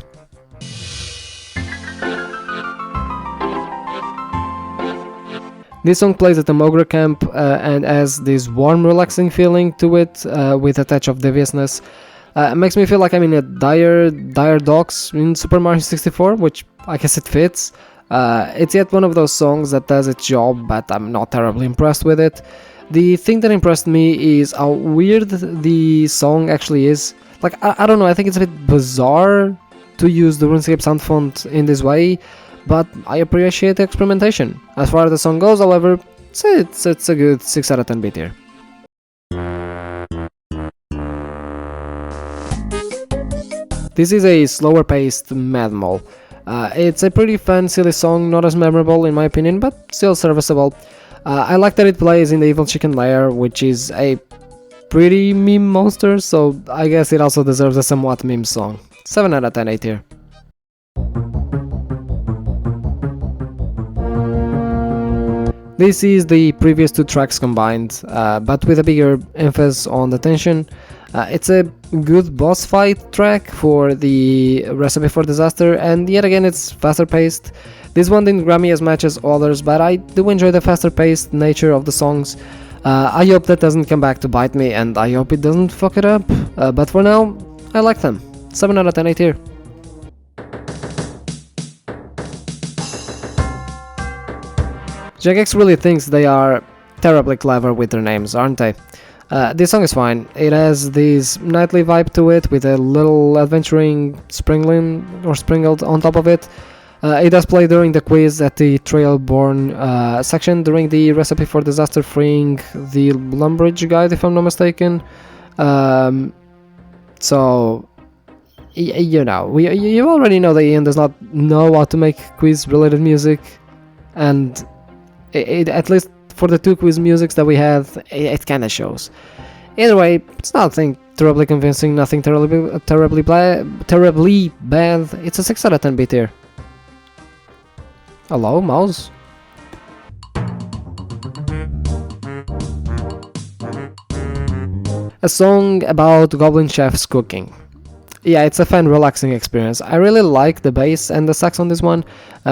This song plays at a Mogra camp and has this warm, relaxing feeling to it with a touch of deviousness. It makes me feel like I'm in a dire docks in Super Mario 64, which I guess it fits. It's yet one of those songs that does its job, but I'm not terribly impressed with it. The thing that impressed me is how weird the song actually is. Like, I don't know, I think it's a bit bizarre to use the RuneScape sound font in this way, but I appreciate the experimentation. As far as the song goes, however, it's a good 6 out of 10 B tier. This is a slower paced Mad Mole. It's a pretty fun, silly song, not as memorable in my opinion, but still serviceable. I like that it plays in the Evil Chicken lair, which is a pretty meme monster, so I guess it also deserves a somewhat meme song. 7 out of 10 A tier. This is the previous two tracks combined, but with a bigger emphasis on the tension. It's a good boss fight track for the Recipe for Disaster, and yet again it's faster paced. This one didn't grab me as much as others, but I do enjoy the faster paced nature of the songs. I hope that doesn't come back to bite me, and I hope it doesn't fuck it up, but for now, I like them. 7 out of 10 A tier. Jagex really thinks they are terribly clever with their names, aren't they? This song is fine. It has this nightly vibe to it with a little adventuring sprinkled on top of it. It does play during the quiz at the Trailborn section, during the Recipe for Disaster freeing the Lumbridge guide, if I'm not mistaken. So, you know, you already know that Ian does not know how to make quiz-related music, and at least for the two quiz musics that we had, it kinda shows. Either way, it's nothing terribly convincing, nothing terribly bad. It's a 6 out of 10 B tier. Hello, mouse? A song about goblin chefs cooking. Yeah, it's a fun, relaxing experience. I really like the bass and the sax on this one.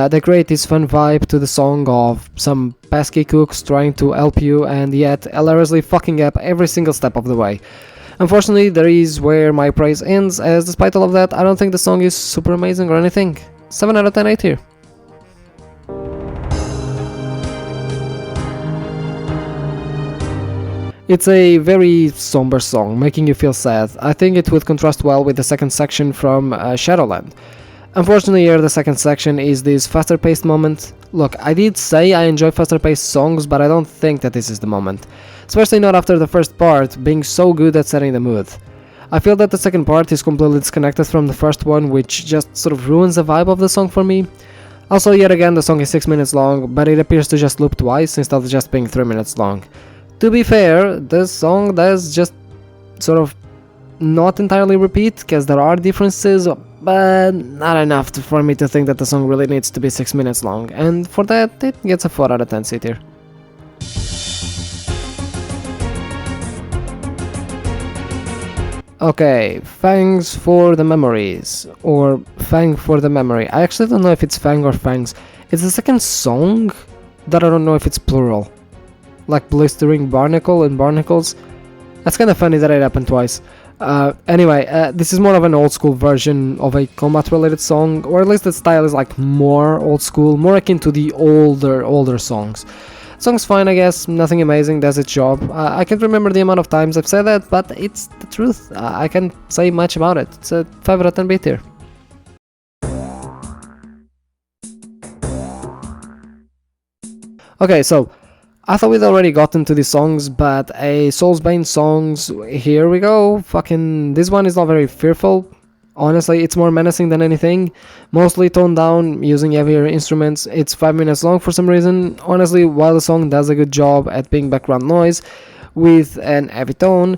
They create this fun vibe to the song of some pesky cooks trying to help you and yet hilariously fucking up every single step of the way. Unfortunately, there is where my praise ends, as despite all of that, I don't think the song is super amazing or anything. 7 out of 10 A tier. It's a very somber song, making you feel sad. I think it would contrast well with the second section from Shadowland. Unfortunately here the second section is this faster paced moment. Look, I did say I enjoy faster paced songs, but I don't think that this is the moment. Especially not after the first part being so good at setting the mood. I feel that the second part is completely disconnected from the first one, which just sort of ruins the vibe of the song for me. Also, yet again, the song is 6 minutes long, but it appears to just loop twice instead of just being 3 minutes long. To be fair, this song does just sort of not entirely repeat, because there are differences, but not enough for me to think that the song really needs to be 6 minutes long, and for that it gets a 4 out of 10 C tier. Okay, Fangs For The Memories, or Fang For The Memory. I actually don't know if it's Fang or Fangs. It's the second song that I don't know if it's plural. Like blistering barnacle and barnacles. That's kind of funny that it happened twice. Anyway, this is more of an old school version of a combat related song, or at least the style is like more old school, more akin to the older songs. Song's fine, I guess, nothing amazing, does its job. I can't remember the amount of times I've said that, but it's the truth. I can't say much about it. It's a 5 out of 10 B tier. Okay, so I thought we'd already gotten to these songs, but a Soulsbane songs, here we go. Fucking, this one is not very fearful. Honestly, it's more menacing than anything. Mostly toned down, using heavier instruments. It's 5 minutes long for some reason. Honestly, while the song does a good job at being background noise, with an heavy tone,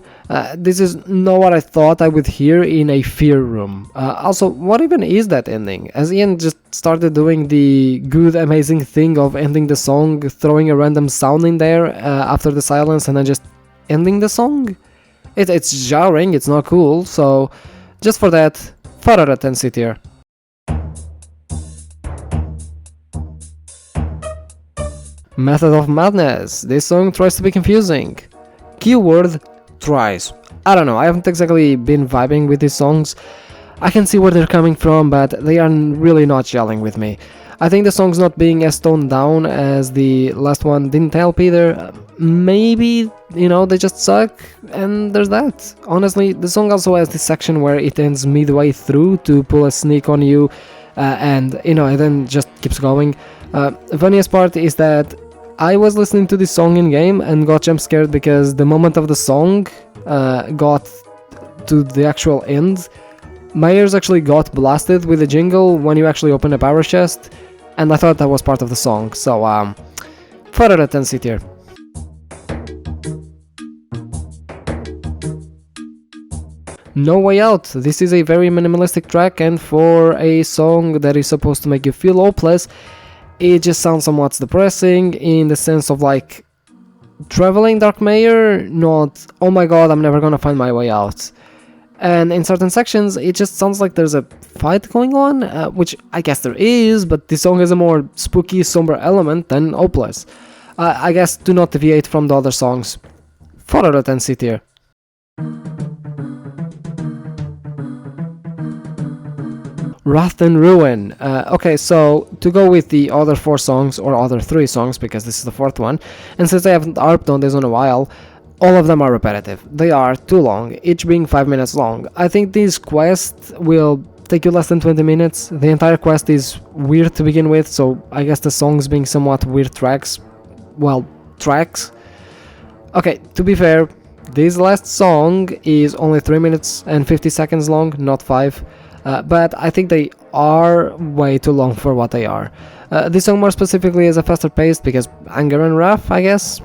this is not what I thought I would hear in a fear room. Also, what even is that ending? As Ian just started doing the good, amazing thing of ending the song, throwing a random sound in there after the silence and then just ending the song? It's jarring, it's not cool, so just for that, 4 out of 10 C tier. Method of Madness. This song tries to be confusing. Keyword tries. I don't know, I haven't exactly been vibing with these songs. I can see where they're coming from, but they are really not gelling with me. I think the song's not being as toned down as the last one didn't help either. Maybe, they just suck, and there's that. Honestly, the song also has this section where it ends midway through to pull a sneak on you, and it then just keeps going. The funniest part is that I was listening to this song in game and got jump scared because the moment of the song got to the actual end, my ears actually got blasted with the jingle when you actually open a power chest, and I thought that was part of the song, so 4 out of 10 C tier. No Way Out. This is a very minimalistic track, and for a song that is supposed to make you feel hopeless, it just sounds somewhat depressing in the sense of like traveling Dark Mayor, not oh my god, I'm never gonna find my way out. And in certain sections, it just sounds like there's a fight going on, which I guess there is, but this song has a more spooky, somber element than hopeless. I guess do not deviate from the other songs. 4 out of 10 C tier. Wrath and Ruin. Okay, so to go with the other 4 songs, or other 3 songs, because this is the 4th one, and since I haven't harped on this in a while, all of them are repetitive. They are too long, each being 5 minutes long. I think these quests will take you less than 20 minutes. The entire quest is weird to begin with, so I guess the songs being somewhat weird tracks. Okay, to be fair, this last song is only 3 minutes and 50 seconds long, not 5. But I think they are way too long for what they are. This song more specifically is a faster paced because Anger and Wrath, I guess.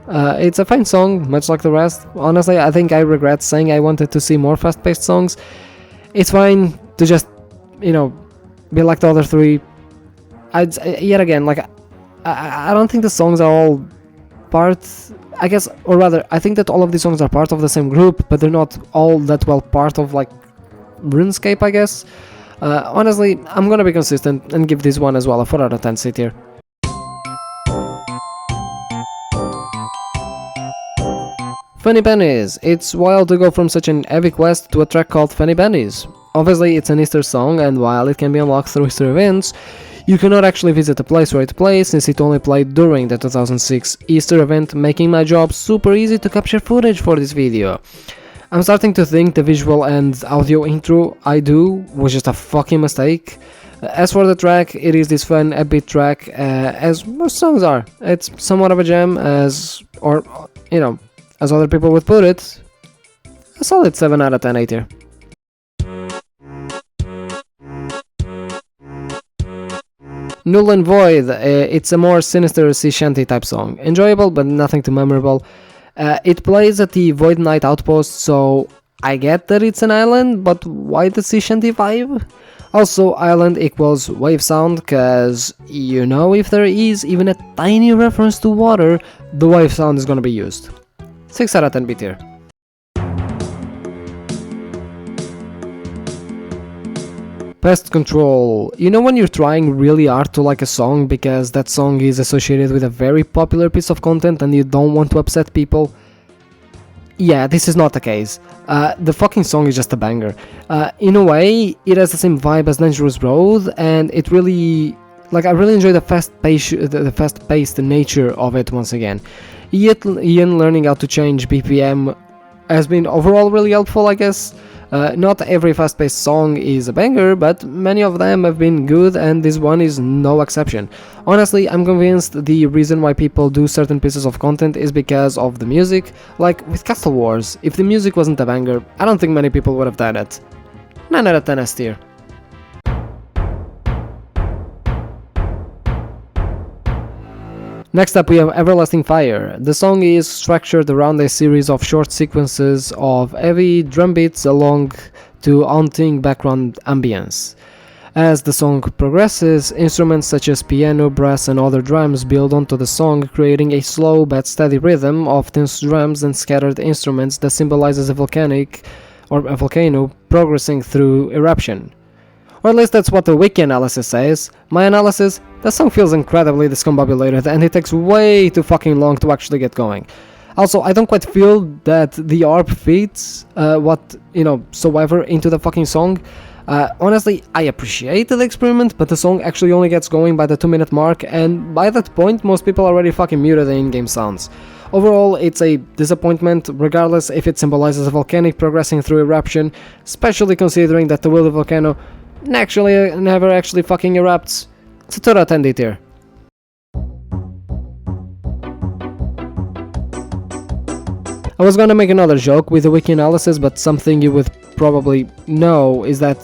It's a fine song, much like the rest. Honestly, I think I regret saying I wanted to see more fast paced songs. It's fine to just, be like the other 3. Yet again, like, I don't think the songs are all part, I guess, or rather, I think that all of these songs are part of the same group, but they're not all that well part of, like, RuneScape, I guess. Honestly, I'm gonna be consistent and give this one as well a 4 out of 10 C tier. Funny Pennies. It's wild to go from such an heavy quest to a track called Funny Pennies. Obviously, it's an Easter song, and while it can be unlocked through Easter events, you cannot actually visit the place where it plays since it only played during the 2006 Easter event, making my job super easy to capture footage for this video. I'm starting to think the visual and audio intro I do was just a fucking mistake. As for the track, it is this fun, upbeat track, as most songs are. It's somewhat of a gem, as other people would put it. A solid 7 out of 10 A tier. Null and Void. It's a more sinister sea shanty type song. Enjoyable, but nothing too memorable. It plays at the Void Knight outpost, so I get that it's an island, but why the sea shanty vibe? Also, island equals wave sound, cause if there is even a tiny reference to water, the wave sound is gonna be used. 6 out of 10 B tier. Pest Control. When you're trying really hard to like a song because that song is associated with a very popular piece of content and you don't want to upset people? Yeah, this is not the case. The fucking song is just a banger. In a way, it has the same vibe as Dangerous Road, and it really... I really enjoy the fast-paced nature of it once again. Ian learning how to change BPM has been overall really helpful, I guess. Not every fast-paced song is a banger, but many of them have been good, and this one is no exception. Honestly, I'm convinced the reason why people do certain pieces of content is because of the music. Like with Castle Wars, if the music wasn't a banger, I don't think many people would have done it. 9 out of 10 S tier. Next up we have Everlasting Fire. The song is structured around a series of short sequences of heavy drum beats along to haunting background ambience. As the song progresses, instruments such as piano, brass and other drums build onto the song, creating a slow but steady rhythm of tense drums and scattered instruments that symbolizes a volcano progressing through eruption. Or at least that's what the wiki analysis says. My analysis, The song feels incredibly discombobulated and it takes way too fucking long to actually get going. Also, I don't quite feel that the ARP fits soever into the fucking song. Honestly, I appreciate the experiment, but the song actually only gets going by the 2-minute mark, and by that point, most people already fucking muted the in-game sounds. Overall, it's a disappointment, regardless if it symbolizes a volcanic progressing through eruption, especially considering that the Willy volcano never actually fucking erupts. It's a 2 out of 10 D tier. I was gonna make another joke with the wiki analysis, but something you would probably know is that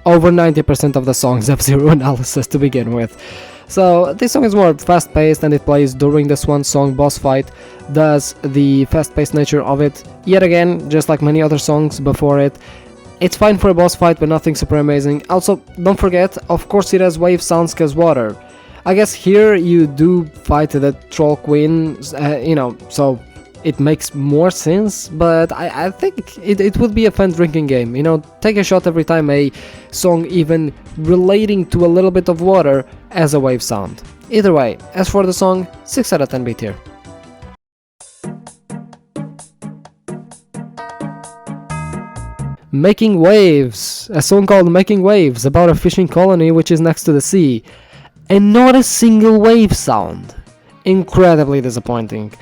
over 90% of the songs have zero analysis to begin with. So this song is more fast-paced and it plays during the Swan Song boss fight, thus the fast-paced nature of it, yet again, just like many other songs before it, it's fine for a boss fight but nothing super amazing. Also, don't forget, of course it has wave sounds cause water. I guess here you do fight the Troll Queen, so it makes more sense, but I think it would be a fun drinking game, take a shot every time a song even relating to a little bit of water as a wave sound. Either way, as for the song, 6 out of 10 B tier. Making Waves, a song called Making Waves about a fishing colony which is next to the sea, and not a single wave sound. Incredibly disappointing.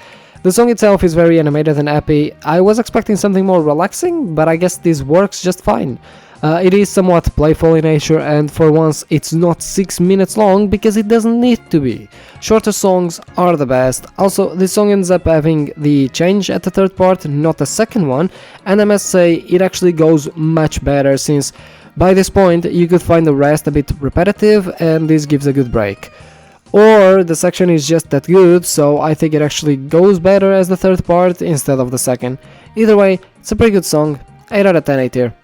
The song itself is very animated and happy. I was expecting something more relaxing, but I guess this works just fine. It is somewhat playful in nature, and for once it's not 6 minutes long because it doesn't need to be. Shorter songs are the best. Also, this song ends up having the change at the third part, not the second one, and I must say it actually goes much better since by this point you could find the rest a bit repetitive and this gives a good break. Or the section is just that good, so I think it actually goes better as the third part instead of the second. Either way, it's a pretty good song, 8 out of 10 A tier.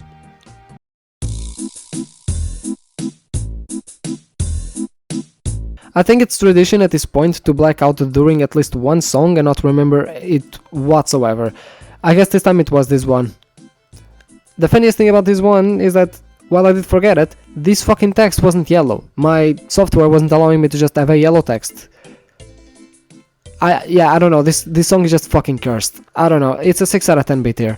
I think it's tradition at this point to black out during at least one song and not remember it whatsoever. I guess this time it was this one. The funniest thing about this one is that, while I did forget it, this fucking text wasn't yellow. My software wasn't allowing me to just have a yellow text. I don't know, this song is just fucking cursed. I don't know, it's a 6 out of 10 B tier.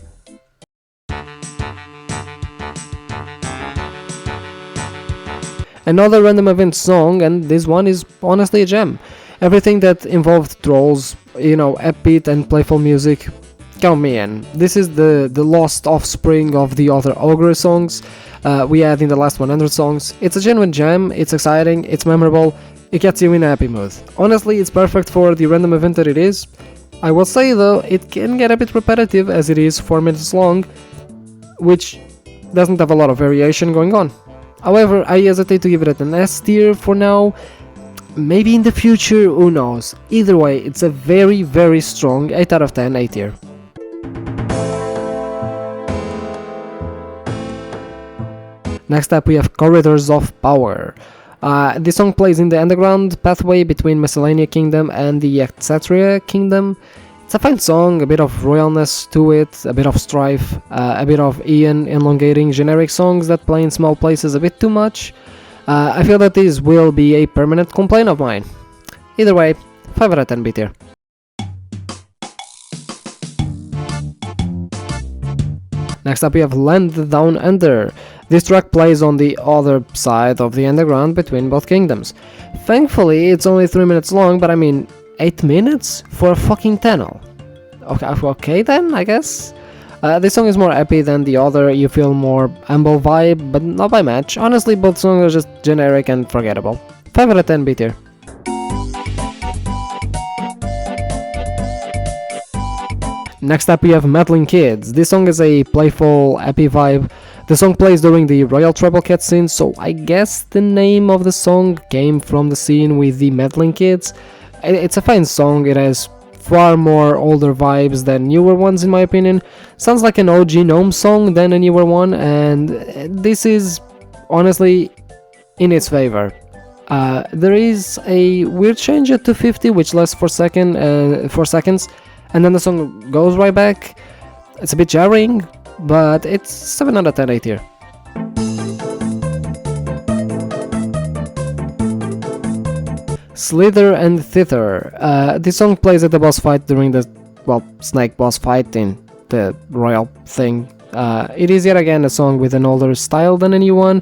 Another random event song, and this one is honestly a gem. Everything that involved trolls, upbeat and playful music, count me in. This is the lost offspring of the other Ogre songs we had in the last 100 songs. It's a genuine gem, it's exciting, it's memorable, it gets you in a happy mood. Honestly, it's perfect for the random event that it is. I will say though, it can get a bit repetitive as it is 4 minutes long, which doesn't have a lot of variation going on. However, I hesitate to give it an S tier for now. Maybe in the future, who knows. Either way, it's a very, very strong 8 out of 10 A tier. Next up we have Corridors of Power. This song plays in the underground pathway between Miscellanea Kingdom and the Etc. Kingdom. It's a fine song, a bit of royalness to it, a bit of strife, a bit of Ian elongating generic songs that play in small places a bit too much. I feel that this will be a permanent complaint of mine. Either way, 5 out of 10 B tier. Next up we have Land Down Under. This track plays on the other side of the underground between both kingdoms. Thankfully it's only 3 minutes long, but I mean 8 minutes for a fucking tunnel. Okay then, I guess. This song is more happy than the other, you feel more humble vibe, but not by much. Honestly, both songs are just generic and forgettable. 5 out of 10 B tier. Next up we have Meddling Kids. This song is a playful, happy vibe. The song plays during the Royal Treble cutscene, so I guess the name of the song came from the scene with the Meddling Kids. It's a fine song, it has far more older vibes than newer ones in my opinion. Sounds like an OG Gnome song than a newer one, and this is honestly in its favor. There is a weird change at 250 which lasts for seconds, and then the song goes right back. It's a bit jarring, but it's 7 out of 10 A tier. Slither and Thither. This song plays at the boss fight during the, well, snake boss fight in the royal thing. It is yet again a song with an older style than a new one,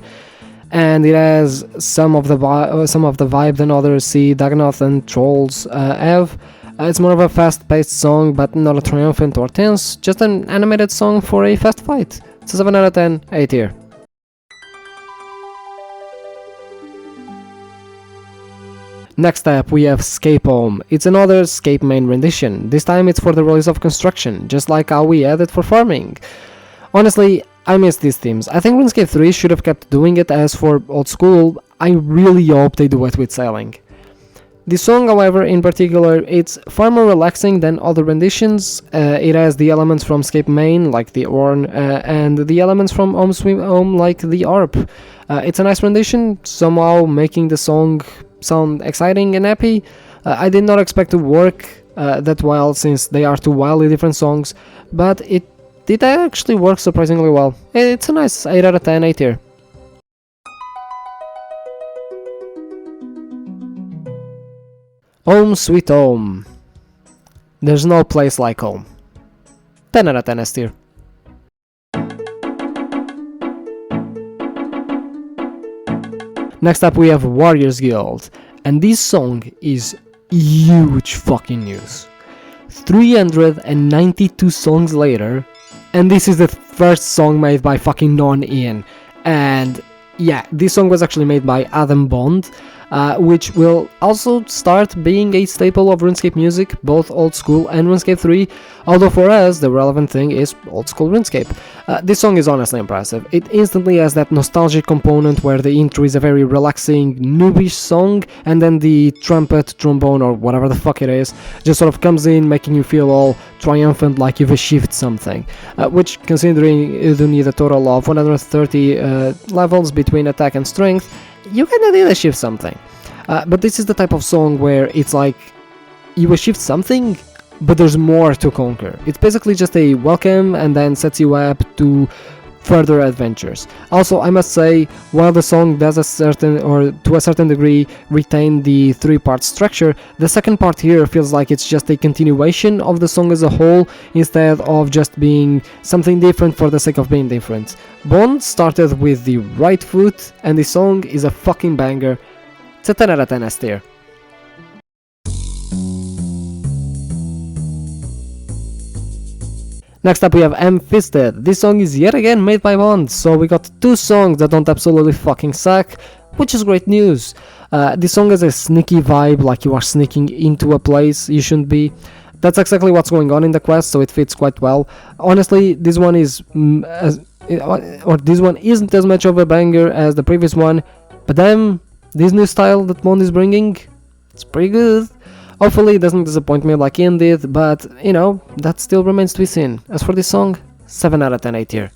and it has some of the vibe than other Sea, Dagonoth and Trolls have. It's more of a fast-paced song, but not a triumphant or tense, just an animated song for a fast fight. It's a 7 out of 10, A tier. Next up, we have Scape Home. It's another Scape main rendition. This time it's for the release of Construction, just like how we had it for Farming. Honestly, I miss these themes. I think RuneScape 3 should have kept doing it. As for Old School, I really hope they do it with Sailing. This song, however, in particular, it's far more relaxing than other renditions. It has the elements from Scape main, like the Orn, and the elements from Home Sweet Home, like the ARP. It's a nice rendition, somehow making the song sound exciting and happy. I did not expect to work that well, since they are two wildly different songs, but it did actually work surprisingly well. It's a nice 8 out of 10, A tier. Home Sweet Home. There's no place like home. 10 out of 10 S tier. Next up we have Warriors Guild, and this song is huge fucking news. 392 songs later, and this is the first song made by fucking non-Ian. And yeah, this song was actually made by Adam Bond, which will also start being a staple of RuneScape music, both Old School and RuneScape 3, although for us the relevant thing is Old School RuneScape. This song is honestly impressive. It instantly has that nostalgic component where the intro is a very relaxing, noobish song, and then the trumpet, trombone, or whatever the fuck it is, just sort of comes in, making you feel all triumphant, like you've achieved something, which, considering you do need a total of 130 levels between attack and strength, you kinda did achieve something. But this is the type of song where it's like you achieved something, but there's more to conquer. It's basically just a welcome and then sets you up to further adventures. Also, I must say, while the song does to a certain degree retain the three-part structure, the second part here feels like it's just a continuation of the song as a whole, instead of just being something different for the sake of being different. Bond started with the right foot, and the song is a fucking banger. It's a 10 out of 10 S tier. Next up we have M-Fisted. This song is yet again made by Bond, so we got two songs that don't absolutely fucking suck, which is great news. This song has a sneaky vibe, like you are sneaking into a place you shouldn't be. That's exactly what's going on in the quest, so it fits quite well. Honestly, this one isn't as much of a banger as the previous one, but damn, this new style that Bond is bringing, it's pretty good. Hopefully it doesn't disappoint me like Ian did, but, you know, that still remains to be seen. As for this song, 7 out of 10 A tier.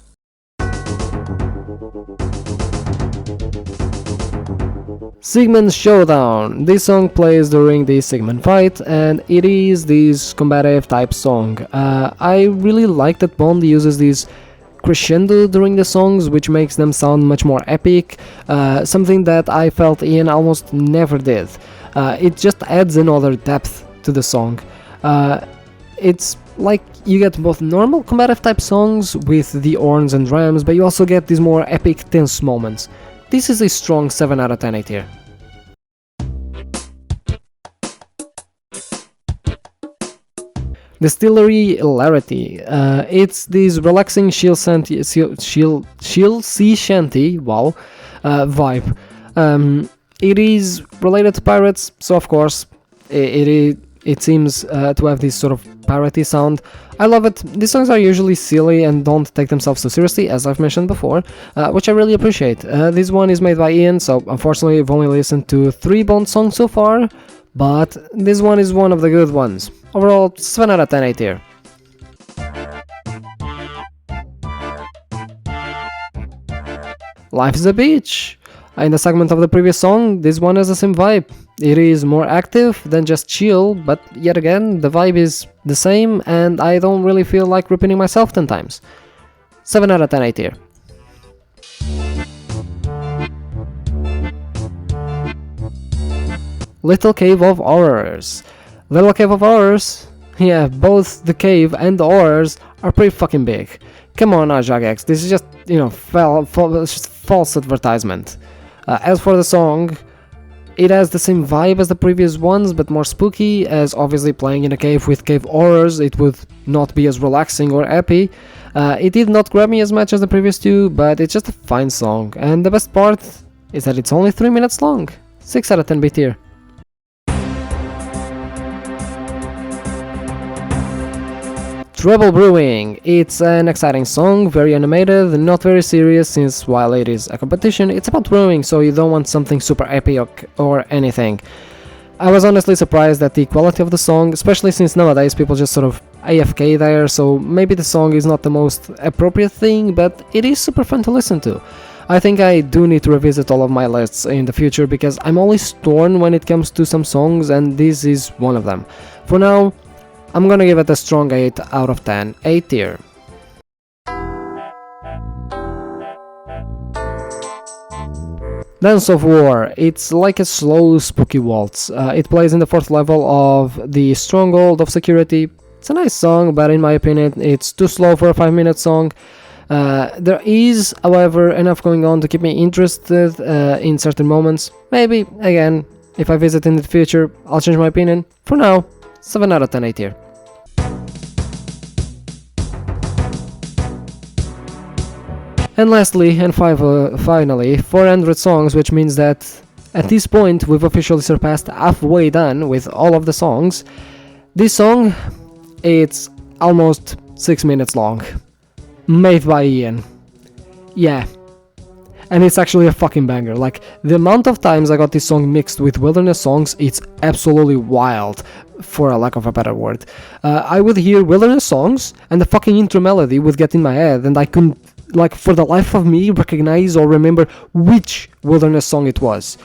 Sigmund's Showdown. This song plays during the Sigmund fight, and it is this combative type song. I really like that Bond uses this crescendo during the songs, which makes them sound much more epic, something that I felt Ian almost never did. It just adds another depth to the song. It's like you get both normal combative type songs with the horns and drums, but you also get these more epic, tense moments. This is a strong 7 out of 10 A tier. Distillery Hilarity. It's this relaxing chill sea shanty, wow, vibe. It is related to pirates, so of course it seems to have this sort of piratey sound. I love it. These songs are usually silly and don't take themselves so seriously, as I've mentioned before, which I really appreciate. This one is made by Ian, so unfortunately I've only listened to 3 Bond songs so far, but this one is one of the good ones. Overall, 7 out of 10 A tier. Life is a Beach. In the segment of the previous song, this one has the same vibe. It is more active than just chill, but yet again, the vibe is the same, and I don't really feel like repeating myself 10 times. 7 out of 10 A tier. Little Cave of Horrors. Little Cave of Horrors? Yeah, both the cave and the horrors are pretty fucking big. Come on now, Jagex, this is just, just false advertisement. As for the song, it has the same vibe as the previous ones, but more spooky, as obviously playing in a cave with cave horrors, it would not be as relaxing or happy. It did not grab me as much as the previous two, but it's just a fine song, and the best part is that it's only 3 minutes long. 6 out of 10 B tier. Trouble Brewing. It's an exciting song, very animated, not very serious, since while it is a competition, it's about brewing, so you don't want something super epic or anything. I was honestly surprised at the quality of the song, especially since nowadays people just sort of AFK there, so maybe the song is not the most appropriate thing, but it is super fun to listen to. I think I do need to revisit all of my lists in the future, because I'm always torn when it comes to some songs, and this is one of them. For now, I'm gonna give it a strong 8 out of 10, A tier. Dance of War. It's like a slow, spooky waltz. It plays in the 4th level of the Stronghold of Security. It's a nice song, but in my opinion, it's too slow for a 5-minute song. There is, however, enough going on to keep me interested in certain moments. Maybe, again, if I visit in the future, I'll change my opinion. For now, 7 out of 10, A tier. And lastly, and finally, 400 songs, which means that at this point we've officially surpassed halfway done with all of the songs. This song, it's almost 6 minutes long. Made by Ian. Yeah. And it's actually a fucking banger. Like, the amount of times I got this song mixed with wilderness songs, it's absolutely wild, for a lack of a better word. I would hear wilderness songs, and the fucking intro melody would get in my head, and I couldn't, like, for the life of me, recognize or remember which wilderness song it was.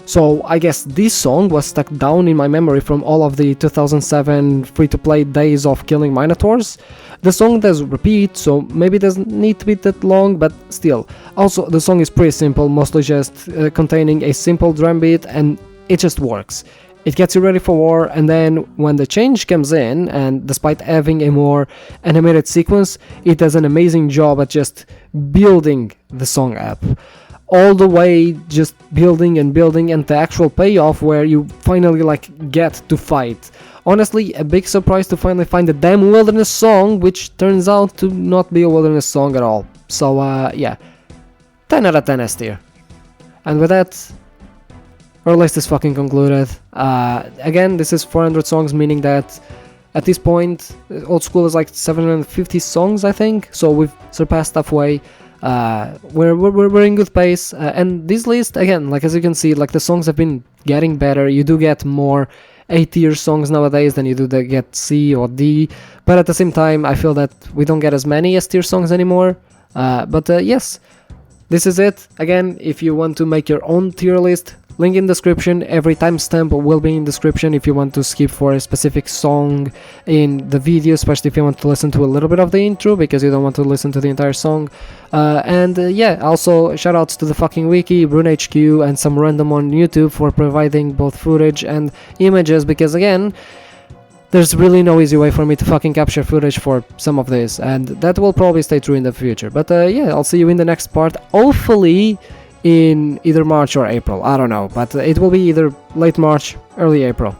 So I guess this song was stuck down in my memory from all of the 2007 free-to-play days of killing Minotaurs. The song does repeat, so maybe it doesn't need to be that long, but still. Also, the song is pretty simple, mostly just containing a simple drum beat, and it just works. It gets you ready for war, and then when the change comes in, and despite having a more animated sequence, it does an amazing job at just building the song up. All the way just building and building, and the actual payoff where you finally get to fight. Honestly, a big surprise to finally find a damn wilderness song, which turns out to not be a wilderness song at all. So yeah, 10 out of 10 S tier. And with that, our list is fucking concluded. Again, this is 400 songs, meaning that at this point, Old School is like 750 songs, I think. So we've surpassed halfway. We're in good pace, and this list, again, like as you can see, like the songs have been getting better. You do get more A tier songs nowadays than you do get C or D, but at the same time I feel that we don't get as many S tier songs anymore. But yes, this is it. Again, if you want to make your own tier list, link in description. Every timestamp will be in description if you want to skip for a specific song in the video, especially if you want to listen to a little bit of the intro because you don't want to listen to the entire song. Yeah, also shout outs to the fucking wiki, RuneHQ, and some random on YouTube for providing both footage and images, because again, there's really no easy way for me to fucking capture footage for some of this, and that will probably stay true in the future. But yeah, I'll see you in the next part, hopefully in either March or April, I don't know, but it will be either late March, early April.